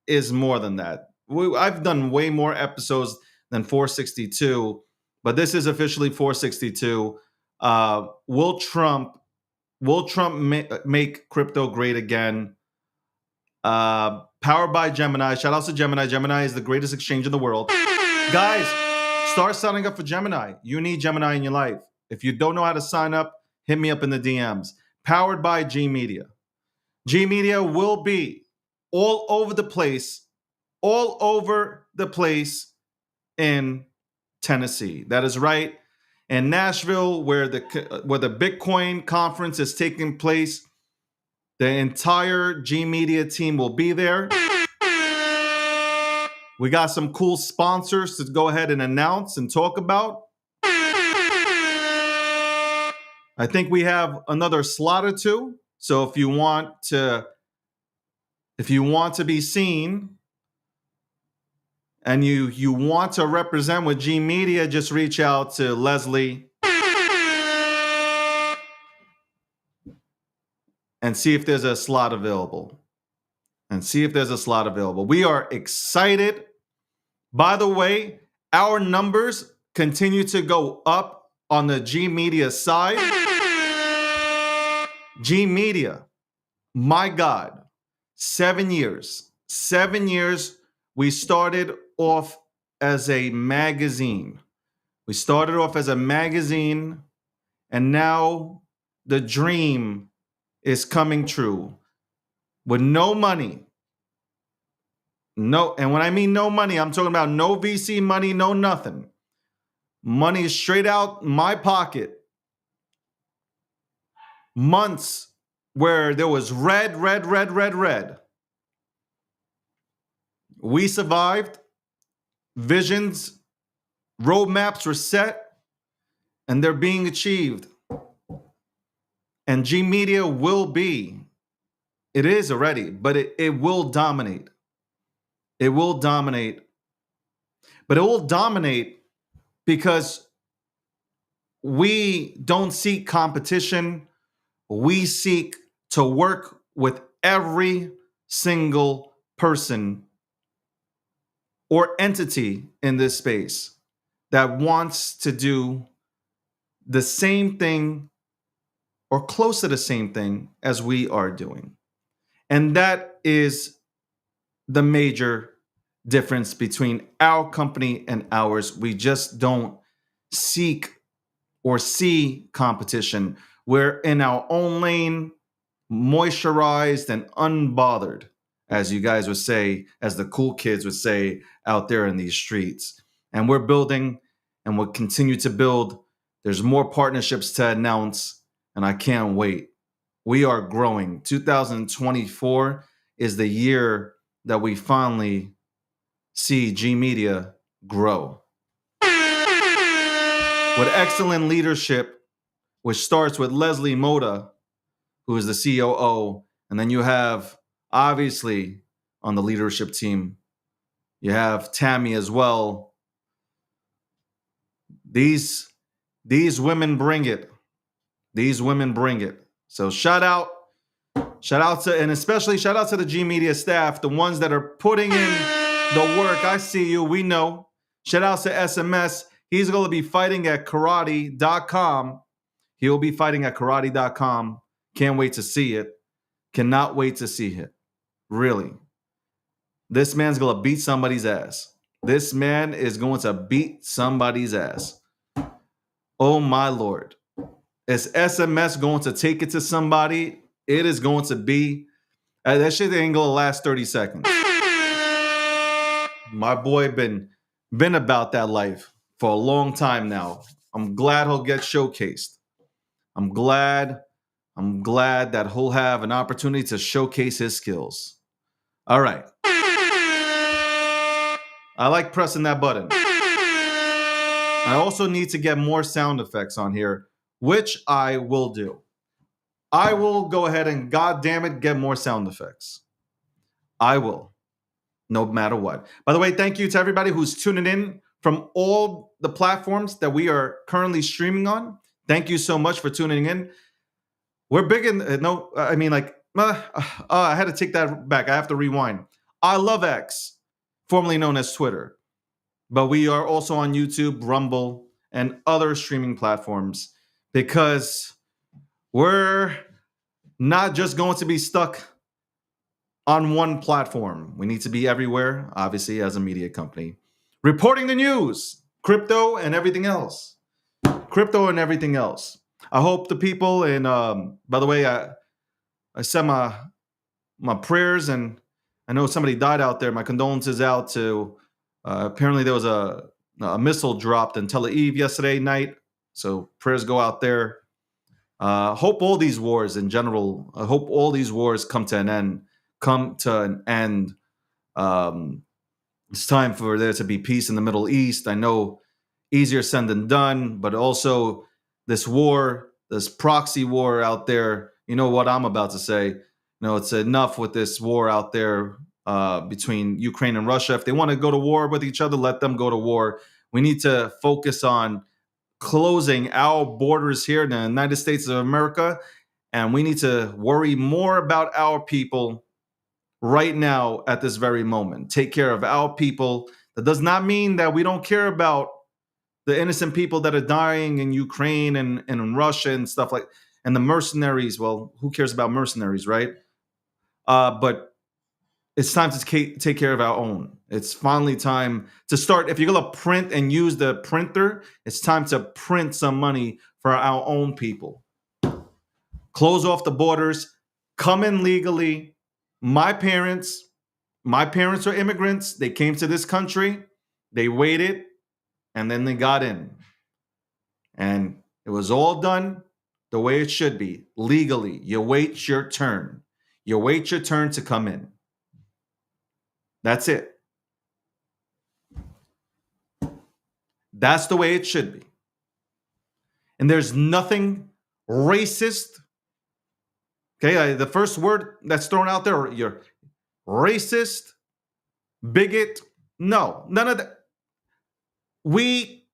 is more than that. I've done way more episodes than 462, but this is officially 462. Will Trump make crypto great again? Powered by Gemini. Shout out to Gemini. Gemini is the greatest exchange in the world. Guys, start signing up for Gemini. You need Gemini in your life. If you don't know how to sign up, hit me up in the DMs. Powered by G Media. G Media will be all over the place in Tennessee. That is right. In Nashville, where the Bitcoin conference is taking place, the entire G Media team will be there. We got some cool sponsors to go ahead and announce and talk about. I think we have another slot or two. So if you want to be seen and you want to represent with G Media, just reach out to Leslie and see if there's a slot available. We are excited. By the way, our numbers continue to go up on the G Media side. G Media, my God, 7 years. 7 years. We started off as a magazine. And now the dream is coming true with no money. No, and when I mean no money, I'm talking about no VC money, no nothing. Money is straight out my pocket. Months where there was red. We survived. Visions, roadmaps were set, and they're being achieved. And G Media it is already, but it will dominate. It will dominate. But it will dominate because we don't seek competition. We seek to work with every single person or entity in this space that wants to do the same thing or close to the same thing as we are doing. And that is the major difference between our company and ours. We just don't seek or see competition. We're in our own lane, moisturized and unbothered, as you guys would say, as the cool kids would say out there in these streets. And we're building and we'll continue to build. There's more partnerships to announce, and I can't wait. We are growing. 2024 is the year that we finally see G Media grow. With excellent leadership, which starts with Leslie Moda, who is the COO, and then you have, obviously, on the leadership team, you have Tammy as well. These women bring it. These women bring it. So shout out to, and especially shout out to the G Media staff, the ones that are putting in the work. I see you. We know. Shout out to SMS. He's going to be fighting at karate.com. He'll be fighting at karate.com. Can't wait to see it. Cannot wait to see it. Really. This man's going to beat somebody's ass. This man is going to beat somebody's ass. Oh, my Lord. Is SMS going to take it to somebody? It is going to be. That shit ain't going to last 30 seconds. My boy been about that life for a long time now. I'm glad he'll get showcased. I'm glad that he'll have an opportunity to showcase his skills. All right. I like pressing that button. I also need to get more sound effects on here, which I will do. I will go ahead and, goddamn it, get more sound effects. I will, no matter what. By the way, thank you to everybody who's tuning in from all the platforms that we are currently streaming on. Thank you so much for tuning in. We're big in, I had to take that back. I have to rewind. I love X, formerly known as Twitter. But we are also on YouTube, Rumble, and other streaming platforms because we're not just going to be stuck on one platform. We need to be everywhere, obviously, as a media company. Reporting the news, crypto and everything else. I hope the people, and by the way, I sent my prayers, and I know somebody died out there. My condolences out to, apparently there was a missile dropped in Tel Aviv yesterday night. So prayers go out there. Hope all these wars in general, I hope all these wars come to an end. It's time for there to be peace in the Middle East. I know easier said than done, but also this war, this proxy war out there, you know what I'm about to say. It's enough with this war out there between Ukraine and Russia. If they want to go to war with each other, let them go to war. We need to focus on closing our borders here in the United States of America, and we need to worry more about our people right now at this very moment. Take care of our people. That does not mean that we don't care about the innocent people that are dying in Ukraine and in Russia and stuff like, and the mercenaries. Well, who cares about mercenaries, right? But it's time to take care of our own. It's finally time to start. If you're going to print and use the printer, it's time to print some money for our own people. Close off the borders. Come in legally. My parents are immigrants. They came to this country. They waited, and then they got in. And it was all done the way it should be, legally. You wait your turn. You wait your turn to come in. That's it. That's the way it should be. And there's nothing racist. Okay, the first word that's thrown out there, you're racist, bigot. No, none of that. We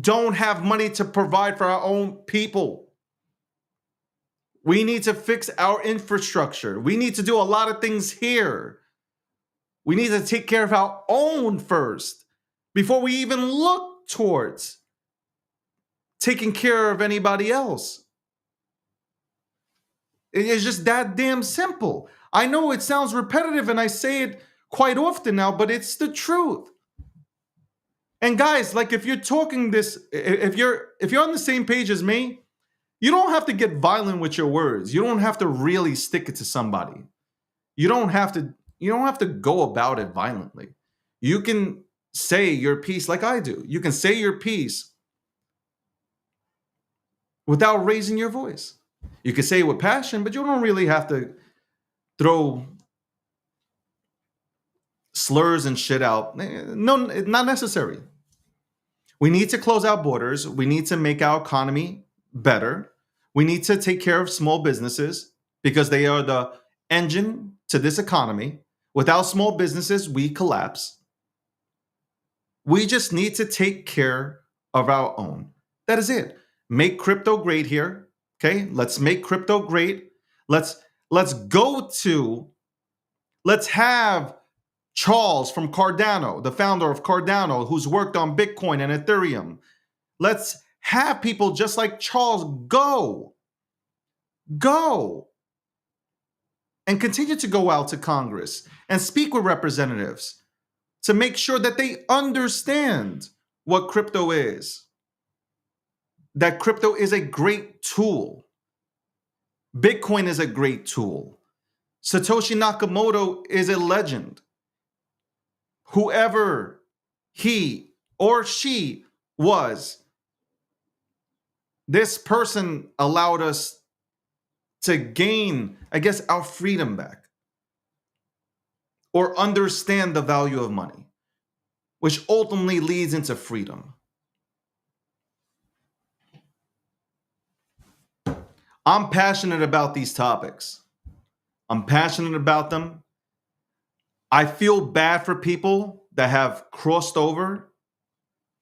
don't have money to provide for our own people. We need to fix our infrastructure. We need to do a lot of things here. We need to take care of our own first before we even look towards taking care of anybody else. It's just that damn simple. I know it sounds repetitive and I say it quite often now, but it's the truth. And guys, like if you're talking this, if you're on the same page as me, you don't have to get violent with your words. You don't have to really stick it to somebody. You don't have to go about it violently. You can say your piece like I do. You can say your piece without raising your voice. You can say it with passion, but you don't really have to throw slurs and shit out. No, not necessary. We need to close out borders. We need to make our economy better. We need to take care of small businesses because they are the engine to this economy. Without small businesses, we collapse. We just need to take care of our own. That is it. Make crypto great here. Okay? Let's make crypto great. Let's go to let's have Charles from Cardano, the founder of Cardano, who's worked on Bitcoin and Ethereum. Let's have people just like Charles go and continue to go out to Congress and speak with representatives to make sure that they understand what crypto is. That crypto is a great tool. Bitcoin is a great tool. Satoshi Nakamoto is a legend. Whoever he or she was, this person allowed us to gain, I guess, our freedom back or understand the value of money, which ultimately leads into freedom. I'm passionate about these topics. I'm passionate about them. I feel bad for people that have crossed over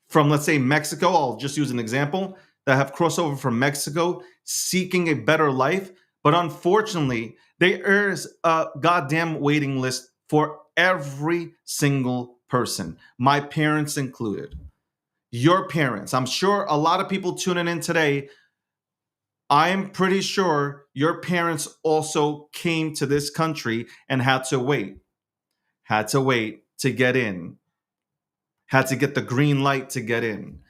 from, let's say, Mexico. I'll just use an example, that have crossed over from Mexico seeking a better life. But unfortunately, there is a goddamn waiting list for every single person, my parents included, your parents. I'm sure a lot of people tuning in today, I'm pretty sure your parents also came to this country and had to wait to get in, had to get the green light to get in.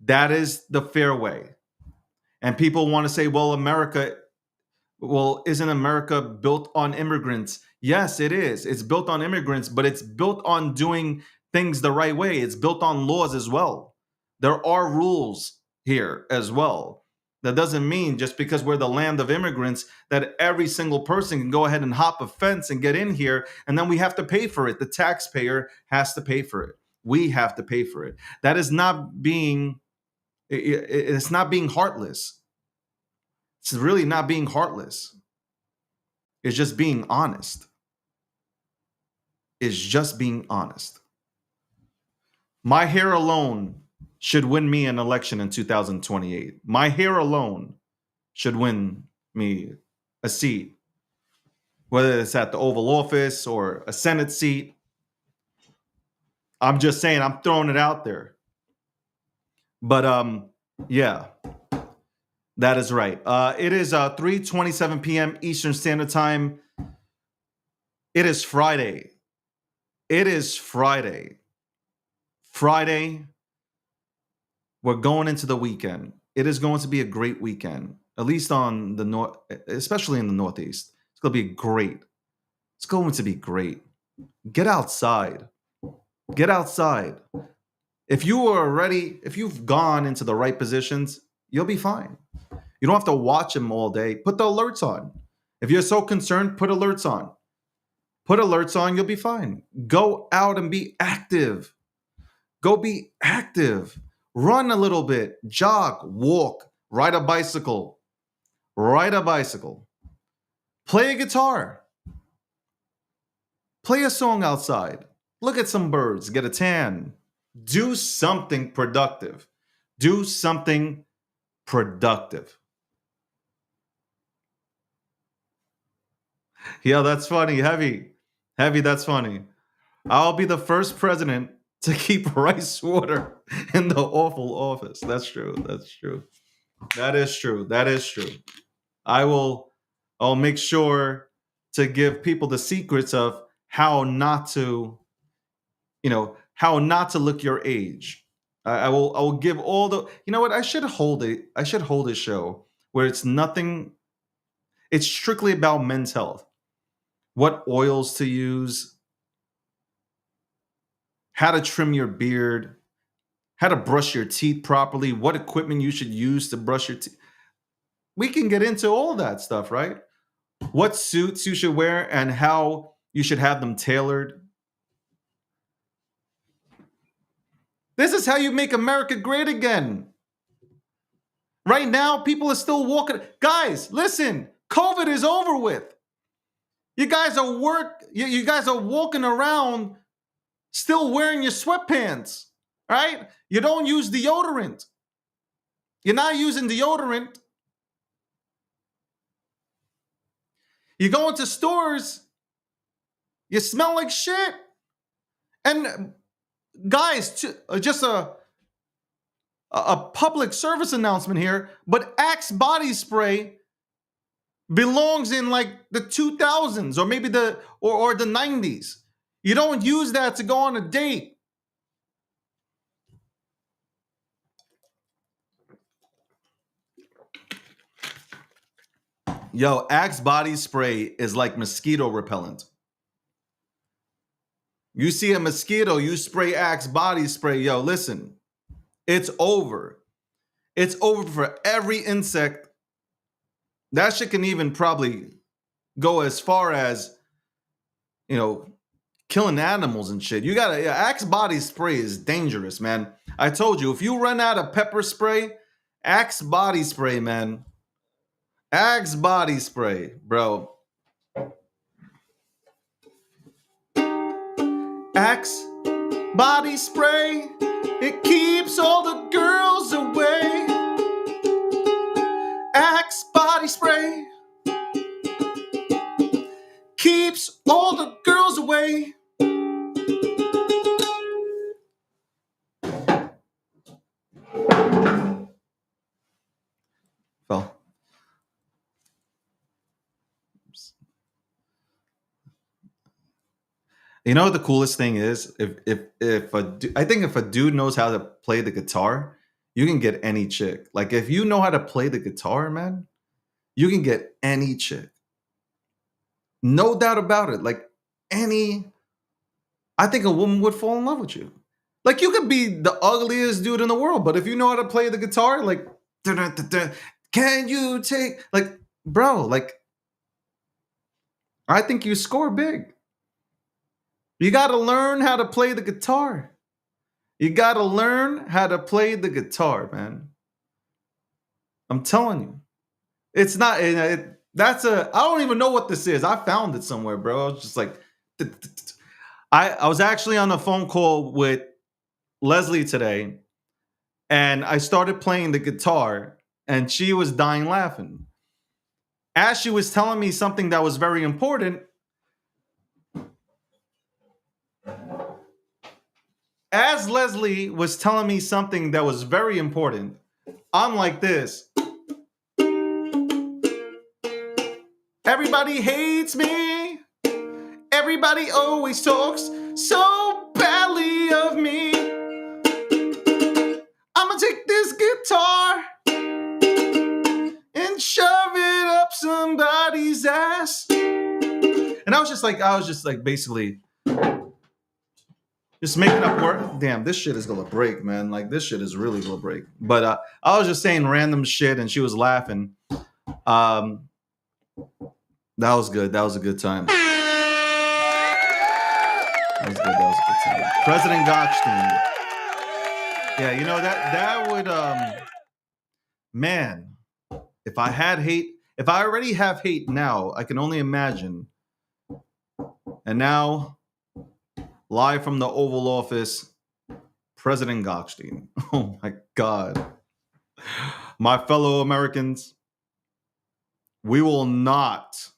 That is the fair way. And people want to say, well, isn't America built on immigrants? Yes, it is. It's built on immigrants, but it's built on doing things the right way. It's built on laws as well. There are rules here as well. That doesn't mean just because we're the land of immigrants that every single person can go ahead and hop a fence and get in here, and then we have to pay for it. The taxpayer has to pay for it. We have to pay for it. That is not being, it's not being heartless. It's really not being heartless. It's just being honest. It's just being honest. My hair alone should win me an election in 2028. My hair alone should win me a seat, whether it's at the Oval Office or a Senate seat. I'm just saying, I'm throwing it out there. But yeah, that is right. It is 3:27 p.m. Eastern Standard Time. It is Friday. Friday. We're going into the weekend. It is going to be a great weekend, at least on the north, especially in the Northeast. It's going to be great. It's going to be great. Get outside. Get outside. If you've gone into the right positions, you'll be fine. You don't have to watch them all day. Put the alerts on. If you're so concerned, put alerts on. Put alerts on, you'll be fine. Go out and be active. Go be active. Run a little bit, jog, walk, ride a bicycle. Play a guitar. Play a song outside. Look at some birds, get a tan. Do something productive. Yeah, that's funny. Heavy, that's funny. I'll be the first president to keep rice water in the Oval Office. That's true. That is true. I'll make sure to give people the secrets of how not to look your age. I will give all the, you know what, I should hold a show where it's strictly about men's health. What oils to use, how to trim your beard, how to brush your teeth properly, what equipment you should use to brush your teeth. We can get into all that stuff, right? What suits you should wear and how you should have them tailored. This is how you make America great again. Right now, people are still walking. Guys, listen, COVID is over with. You guys are you guys are walking around still wearing your sweatpants, right? You don't use deodorant. You're not using deodorant. You go into stores, you smell like shit. And guys, just a public service announcement here, but Axe body spray belongs in like the 2000s or maybe the 90s. You don't use that to go on a date. Yo, Axe body spray is like mosquito repellent. You see a mosquito, you spray Axe body spray. Yo, listen, it's over. It's over for every insect. That shit can even probably go as far as, killing animals and shit. You gotta, Axe body spray is dangerous, man. I told you, if you run out of pepper spray, Axe body spray, man. Axe body spray, bro. Axe body spray, it keeps all the girls away. Axe body spray keeps all the girls away. Fell. You know what the coolest thing is? I think if a dude knows how to play the guitar, you can get any chick. Like if you know how to play the guitar, man, you can get any chick. No doubt about it. Like I think a woman would fall in love with you. Like you could be the ugliest dude in the world, but if you know how to play the guitar, like, can you take, like, bro, like, I think you score big. You got to learn how to play the guitar. You got to learn how to play the guitar, man. I'm telling you. It's not, I don't even know what this is. I found it somewhere, bro. I was just like, I was actually on a phone call with Leslie today, and I started playing the guitar, and she was dying laughing. As she was telling me something that was very important, as Leslie was telling me something that was very important, I'm like this. Everybody hates me. Everybody always talks so badly of me. I'ma take this guitar and shove it up somebody's ass. And I was just like basically just making up work. Damn, this shit is gonna break, man. Like this shit is really gonna break. But I was just saying random shit and she was laughing. That was good. That was a good time. That was good. That was a good time. President Gokhshtein. Yeah, you know that would man, if I had hate, if I already have hate now, I can only imagine. And now, live from the Oval Office, President Gokhshtein. Oh my God. My fellow Americans, we will not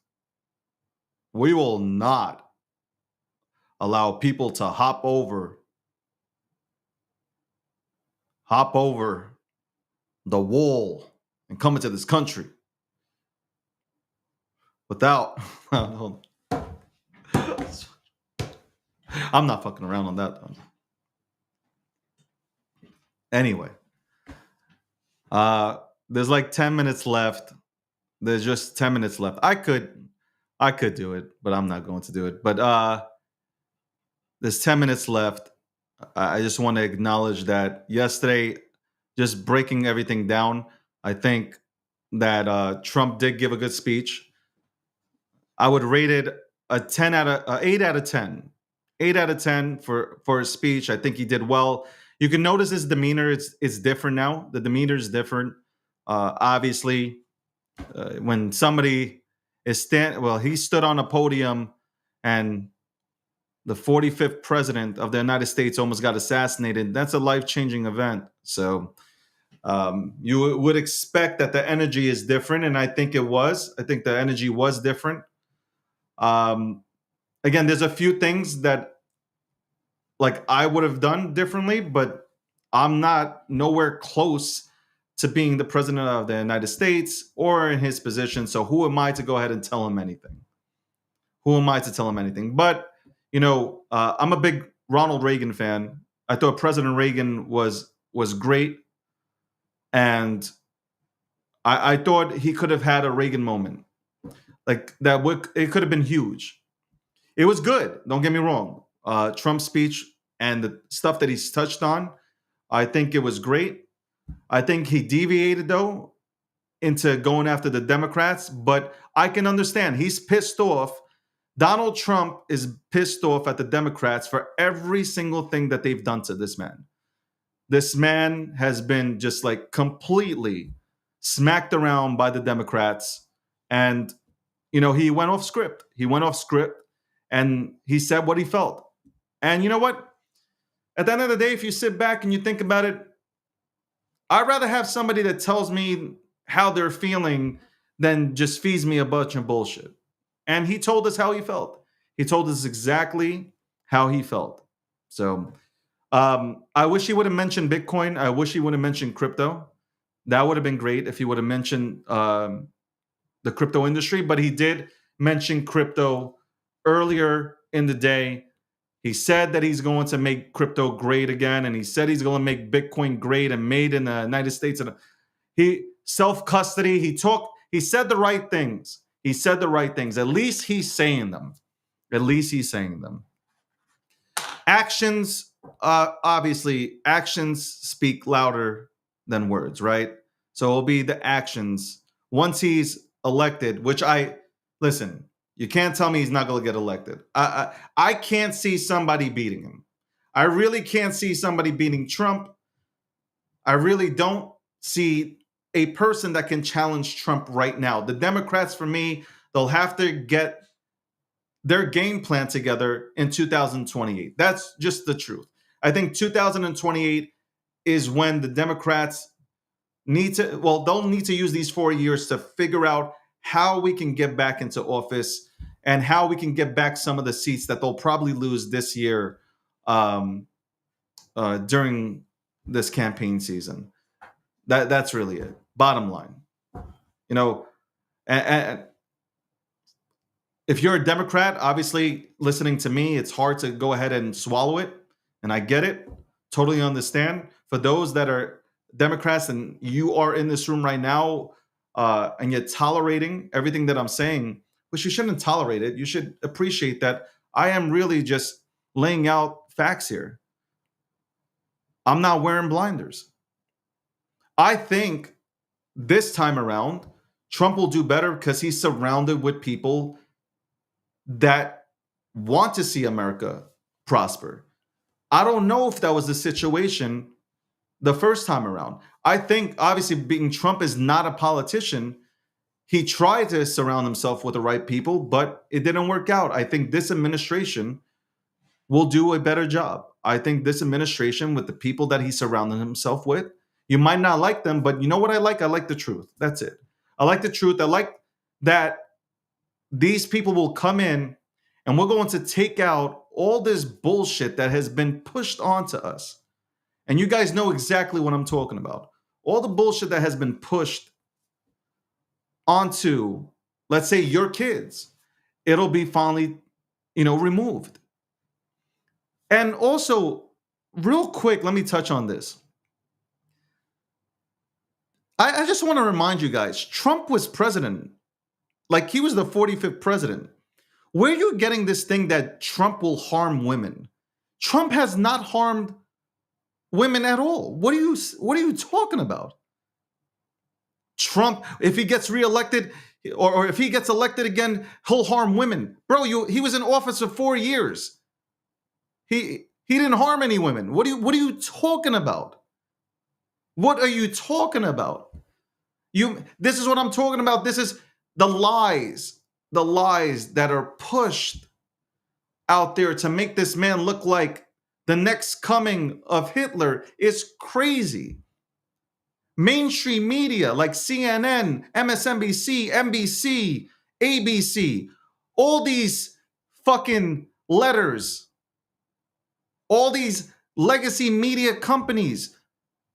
allow people to hop over the wall and come into this country without I'm not fucking around on that one. Anyway, there's like 10 minutes left. There's just 10 minutes left. I could do it, but I'm not going to do it. But there's 10 minutes left. I just want to acknowledge that yesterday, just breaking everything down, I think that Trump did give a good speech. I would rate it a 10 out of 8 out of 10. 8 out of 10 for his speech. I think he did well. You can notice his demeanor. It's different now. The demeanor is different. Obviously, when somebody he stood on a podium and the 45th president of the United States almost got assassinated. That's a life-changing event. So you would expect that the energy is different, and I think it was. I think the energy was different. Um, Again, there's a few things that like I would have done differently, but I'm not nowhere close to being the president of the United States or in his position. So who am I to go ahead and tell him anything? Who am I to tell him anything? But I'm a big Ronald Reagan fan. I thought President Reagan was great, and I thought he could have had a Reagan moment like that. It could have been huge. It was good. Don't get me wrong. Trump's speech and the stuff that he's touched on, I think it was great. I think he deviated though into going after the Democrats, but I can understand he's pissed off. Donald Trump is pissed off at the Democrats for every single thing that they've done to this man. This man has been just like completely smacked around by the Democrats. And, he went off script. He went off script and he said what he felt. And you know what? At the end of the day, if you sit back and you think about it, I'd rather have somebody that tells me how they're feeling than just feeds me a bunch of bullshit. And he told us how he felt. He told us exactly how he felt. So I wish he would have mentioned Bitcoin. I wish he would have mentioned crypto. That would have been great if he would have mentioned the crypto industry. But he did mention crypto earlier in the day. He said that he's going to make crypto great again, and he said he's going to make Bitcoin great and made in the United States. And he self-custody. He said the right things. He said the right things. At least he's saying them. At least he's saying them. Actions, obviously, actions speak louder than words, right? So it'll be the actions. Once he's elected, listen, you can't tell me he's not going to get elected. I can't see somebody beating him. I really can't see somebody beating Trump. I really don't see a person that can challenge Trump right now. The Democrats, for me, they'll have to get their game plan together in 2028. That's just the truth. I think 2028 is when the Democrats they'll need to use these 4 years to figure out how we can get back into office and how we can get back some of the seats that they'll probably lose this year during this campaign season. That's really it. Bottom line, and if you're a Democrat, obviously listening to me, it's hard to go ahead and swallow it, and I get it, totally understand. For those that are Democrats and you are in this room right now, and you're tolerating everything that I'm saying, which you shouldn't tolerate it. You should appreciate that I am really just laying out facts here. I'm not wearing blinders. I think this time around, Trump will do better because he's surrounded with people that want to see America prosper. I don't know if that was the situation the first time around. I think, obviously, being Trump is not a politician, he tried to surround himself with the right people, but it didn't work out. I think this administration will do a better job. I think this administration, with the people that he surrounded himself with, you might not like them, but you know what I like? I like the truth. That's it. I like the truth. I like that these people will come in and we're going to take out all this bullshit that has been pushed onto us. And you guys know exactly what I'm talking about. All the bullshit that has been pushed onto, let's say, your kids, it'll be finally, removed. And also, real quick, let me touch on this. I just want to remind you guys, Trump was president. Like, he was the 45th president. Where are you getting this thing that Trump will harm women? Trump has not harmed women at all. What are you talking about? Trump, if he gets reelected or if he gets elected again, he'll harm women. Bro, he was in office for 4 years. He didn't harm any women. What are you talking about? What are you talking about? This is what I'm talking about. This is the lies that are pushed out there to make this man look like the next coming of Hitler is crazy. Mainstream media like CNN, MSNBC, NBC, ABC, all these fucking letters, all these legacy media companies,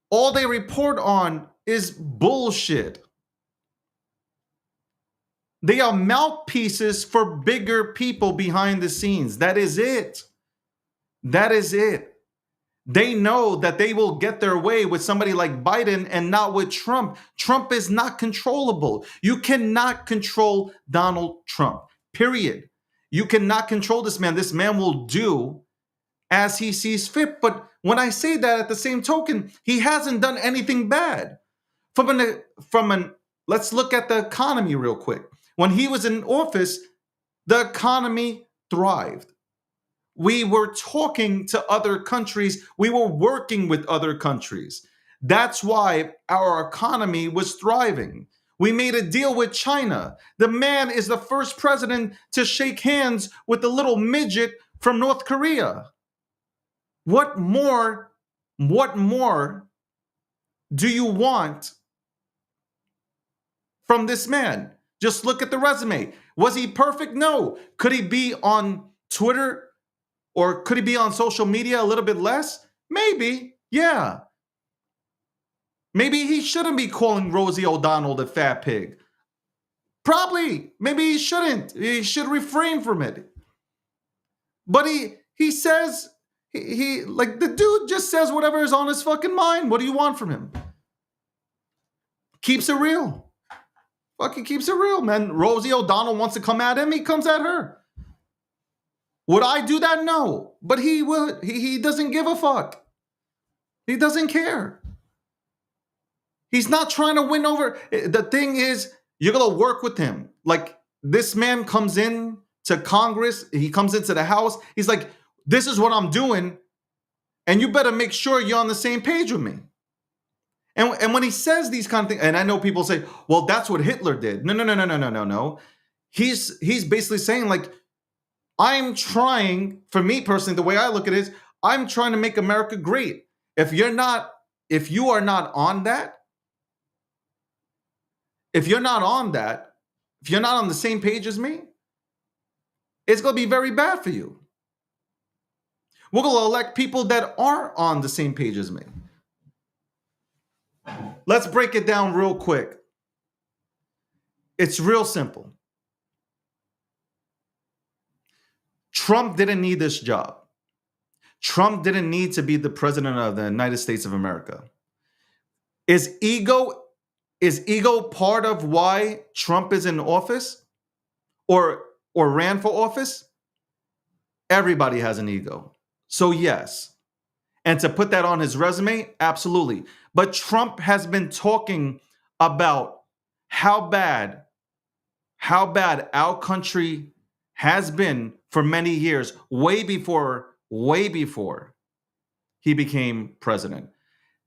all they report on is bullshit. They are mouthpieces for bigger people behind the scenes. That is it. That is it. They know that they will get their way with somebody like Biden and not with Trump. Trump is not controllable. You cannot control Donald Trump, period. You cannot control this man. This man will do as he sees fit. But when I say that, at the same token, he hasn't done anything bad. Let's look at the economy real quick. When he was in office, the economy thrived. We were talking to other countries. We were working with other countries. That's why our economy was thriving. We made a deal with China. The man is the first president to shake hands with the little midget from North Korea. What more do you want from this man? Just look at the resume. Was he perfect? No. Could he be on Twitter? Or could he be on social media a little bit less? Maybe, yeah. Maybe he shouldn't be calling Rosie O'Donnell the fat pig. Probably. Maybe he shouldn't. He should refrain from it. But he says, he like the dude just says whatever is on his fucking mind. What do you want from him? Keeps it real. Fucking keeps it real, man. Rosie O'Donnell wants to come at him, he comes at her. Would I do that? No. But he would. He doesn't give a fuck. He doesn't care. He's not trying to win over. The thing is, you're going to work with him. Like, this man comes in to Congress. He comes into the House. He's like, this is what I'm doing. And you better make sure you're on the same page with me. And when he says these kind of things, and I know people say, well, that's what Hitler did. No. He's basically saying, like, I'm trying, for me personally, the way I look at it is, I'm trying to make America great. If you are not on that, if you're not on the same page as me, it's going to be very bad for you. We're going to elect people that are on the same page as me. Let's break it down real quick. It's real simple. Trump didn't need this job. Trump didn't need to be the president of the United States of America. Is ego part of why Trump is in office or ran for office? Everybody has an ego. So yes. And to put that on his resume, absolutely. But Trump has been talking about how bad our country has been for many years, way before he became president.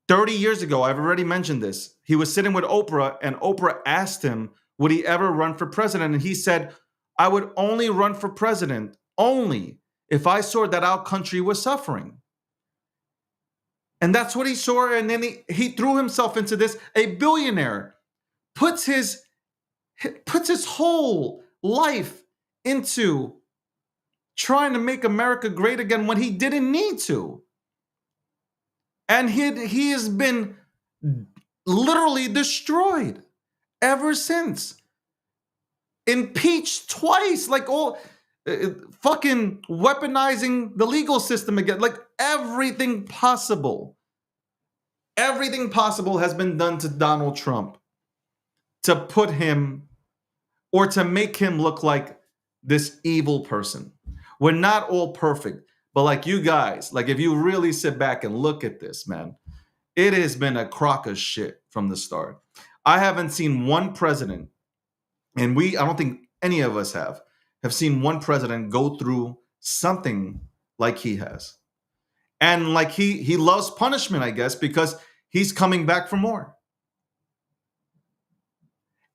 30 years ago, I've already mentioned this. He was sitting with Oprah, and Oprah asked him, would he ever run for president? And he said, I would only run for president only if I saw that our country was suffering. And that's what he saw. And then he threw himself into this. A billionaire puts his whole life into trying to make America great again when he didn't need to. And he has been literally destroyed ever since. Impeached twice, like all fucking weaponizing the legal system again. Like everything possible has been done to Donald Trump to put him or to make him look like this evil person. We're not all perfect, But like you guys, like if you really sit back and look at this, man, it has been a crock of shit from the start. I haven't seen one president, and I don't think any of us have seen one president go through something like he has. And like he loves punishment, I guess, because he's coming back for more.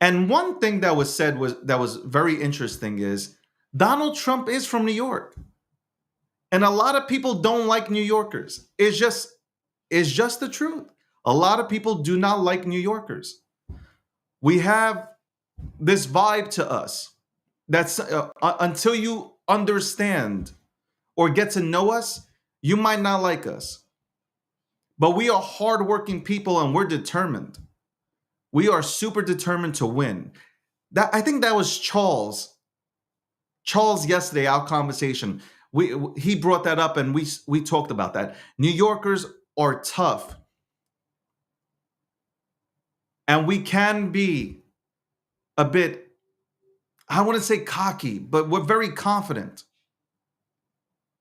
And one thing that was said was very interesting is Donald Trump is from New York. And a lot of people don't like New Yorkers. It's just the truth. A lot of people do not like New Yorkers. We have this vibe to us that's until you understand or get to know us, you might not like us. But we are hardworking people and we're determined. We are super determined to win. That I think that was Charles. Charles yesterday, our conversation. He brought that up and we talked about that. New Yorkers are tough. And we can be a bit, I want to say cocky, but we're very confident.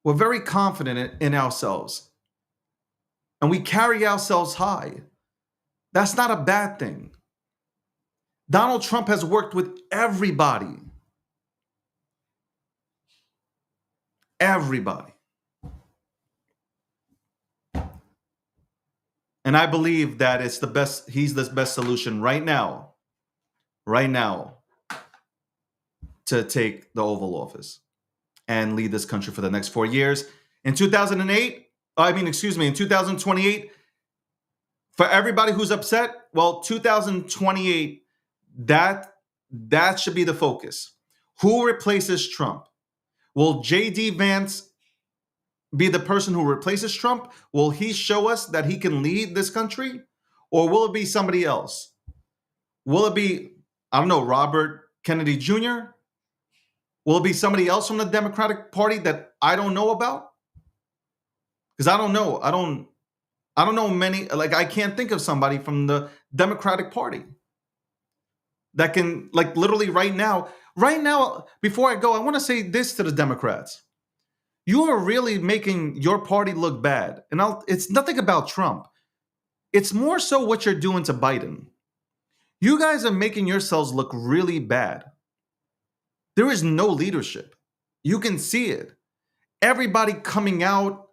We're very confident in ourselves. And we carry ourselves high. That's not a bad thing. Donald Trump has worked with everybody. Everybody. And I believe that it's the best, he's the best solution right now, to take the Oval Office and lead this country for the next 4 years. In 2028, for everybody who's upset, well, 2028, that should be the focus. Who replaces Trump? Will J.D. Vance be the person who replaces Trump? Will he show us that he can lead this country? Or will it be somebody else? Will it be, I don't know, Robert Kennedy Jr.? Will it be somebody else from the Democratic Party that I don't know about? Because I don't know. I don't know many, like I can't think of somebody from the Democratic Party that can, like, literally right now, before I go, I want to say this to the Democrats. You are really making your party look bad. And it's nothing about Trump. It's more so what you're doing to Biden. You guys are making yourselves look really bad. There is no leadership. You can see it. Everybody coming out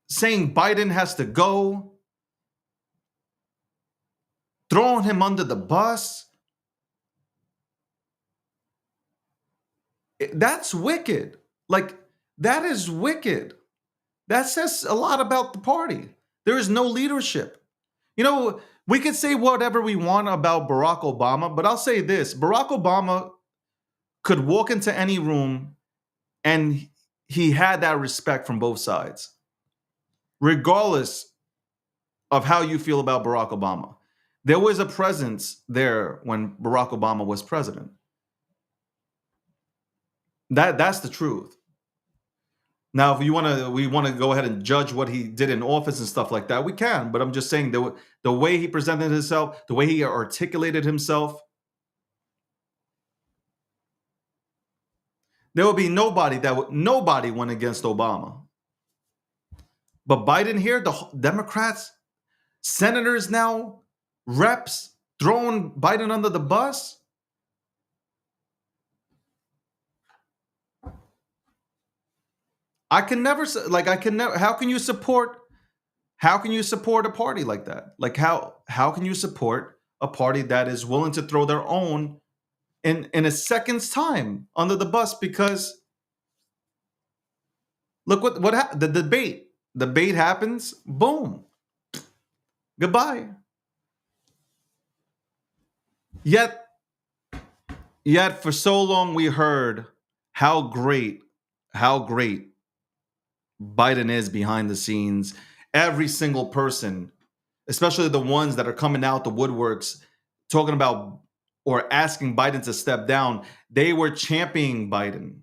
saying Biden has to go, throwing him under the bus. That's wicked. Like, that is wicked. That says a lot about the party. There is no leadership. You know, we could say whatever we want about Barack Obama, but I'll say this. Barack Obama could walk into any room and he had that respect from both sides, regardless of how you feel about Barack Obama. There was a presence there when Barack Obama was president. That's the truth. Now, if we want to go ahead and judge what he did in office and stuff like that, we can. But I'm just saying the way he presented himself, the way he articulated himself, there would be nobody went against Obama. But Biden here, the Democrats, senators now, reps, throwing Biden under the bus. How can you support a party like that? Like how can you support a party that is willing to throw their own in a second's time under the bus? Because look what the debate happens, boom, goodbye. Yet for so long we heard how great Biden is behind the scenes. Every single person, especially the ones that are coming out the woodworks, talking about or asking Biden to step down, they were championing Biden.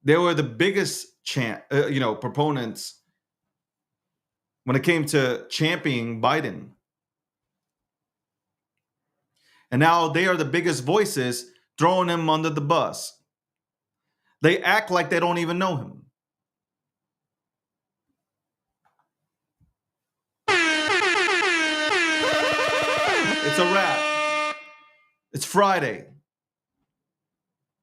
They were the biggest proponents when it came to championing Biden. And now they are the biggest voices throwing him under the bus. They act like they don't even know him. It's a wrap. It's Friday.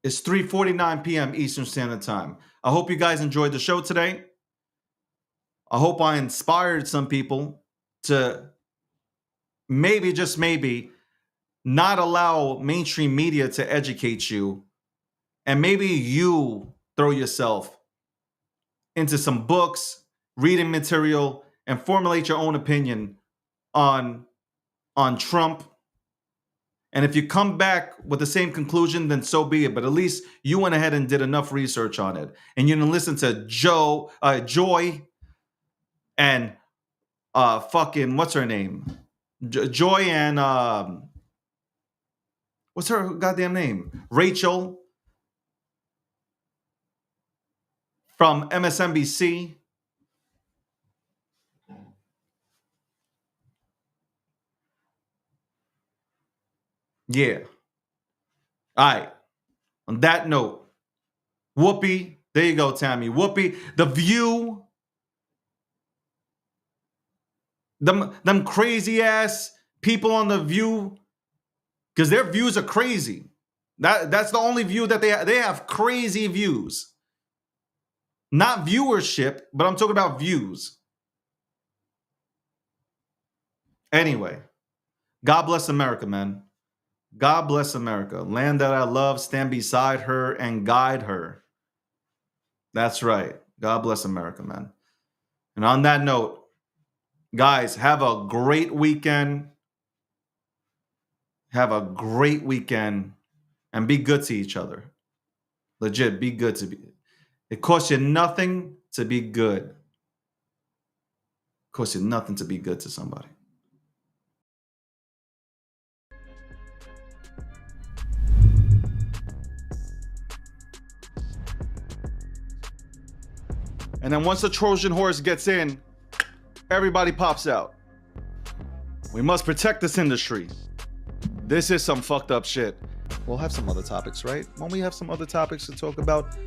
It's 3:49 p.m. Eastern Standard Time. I hope you guys enjoyed the show today. I hope I inspired some people to maybe, just maybe, not allow mainstream media to educate you. And maybe you throw yourself into some books, reading material, and formulate your own opinion on Trump. And if you come back with the same conclusion, then so be it. But at least you went ahead and did enough research on it. And you didn't listen to Joy and fucking, what's her name? Joy and what's her goddamn name? Rachel from MSNBC. Yeah. All right. On that note, Whoopi, there you go, Tammy. Whoopi, The View, them crazy ass people on The View, because their views are crazy. That's the only view that they have crazy views. Not viewership, but I'm talking about views. Anyway, God bless America, man. God bless America. Land that I love, stand beside her and guide her. That's right. God bless America, man. And on that note, guys, have a great weekend. Have a great weekend and be good to each other. Legit, be good to be. It costs you nothing to be good. It costs you nothing to be good to somebody. And then once the Trojan horse gets in, everybody pops out. We must protect this industry. This is some fucked up shit. We'll have some other topics, right? Won't we have some other topics to talk about?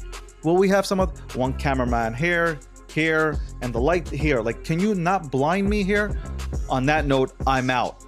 Will we have some other? One cameraman here, and the light here. Like, can you not blind me here? On that note, I'm out.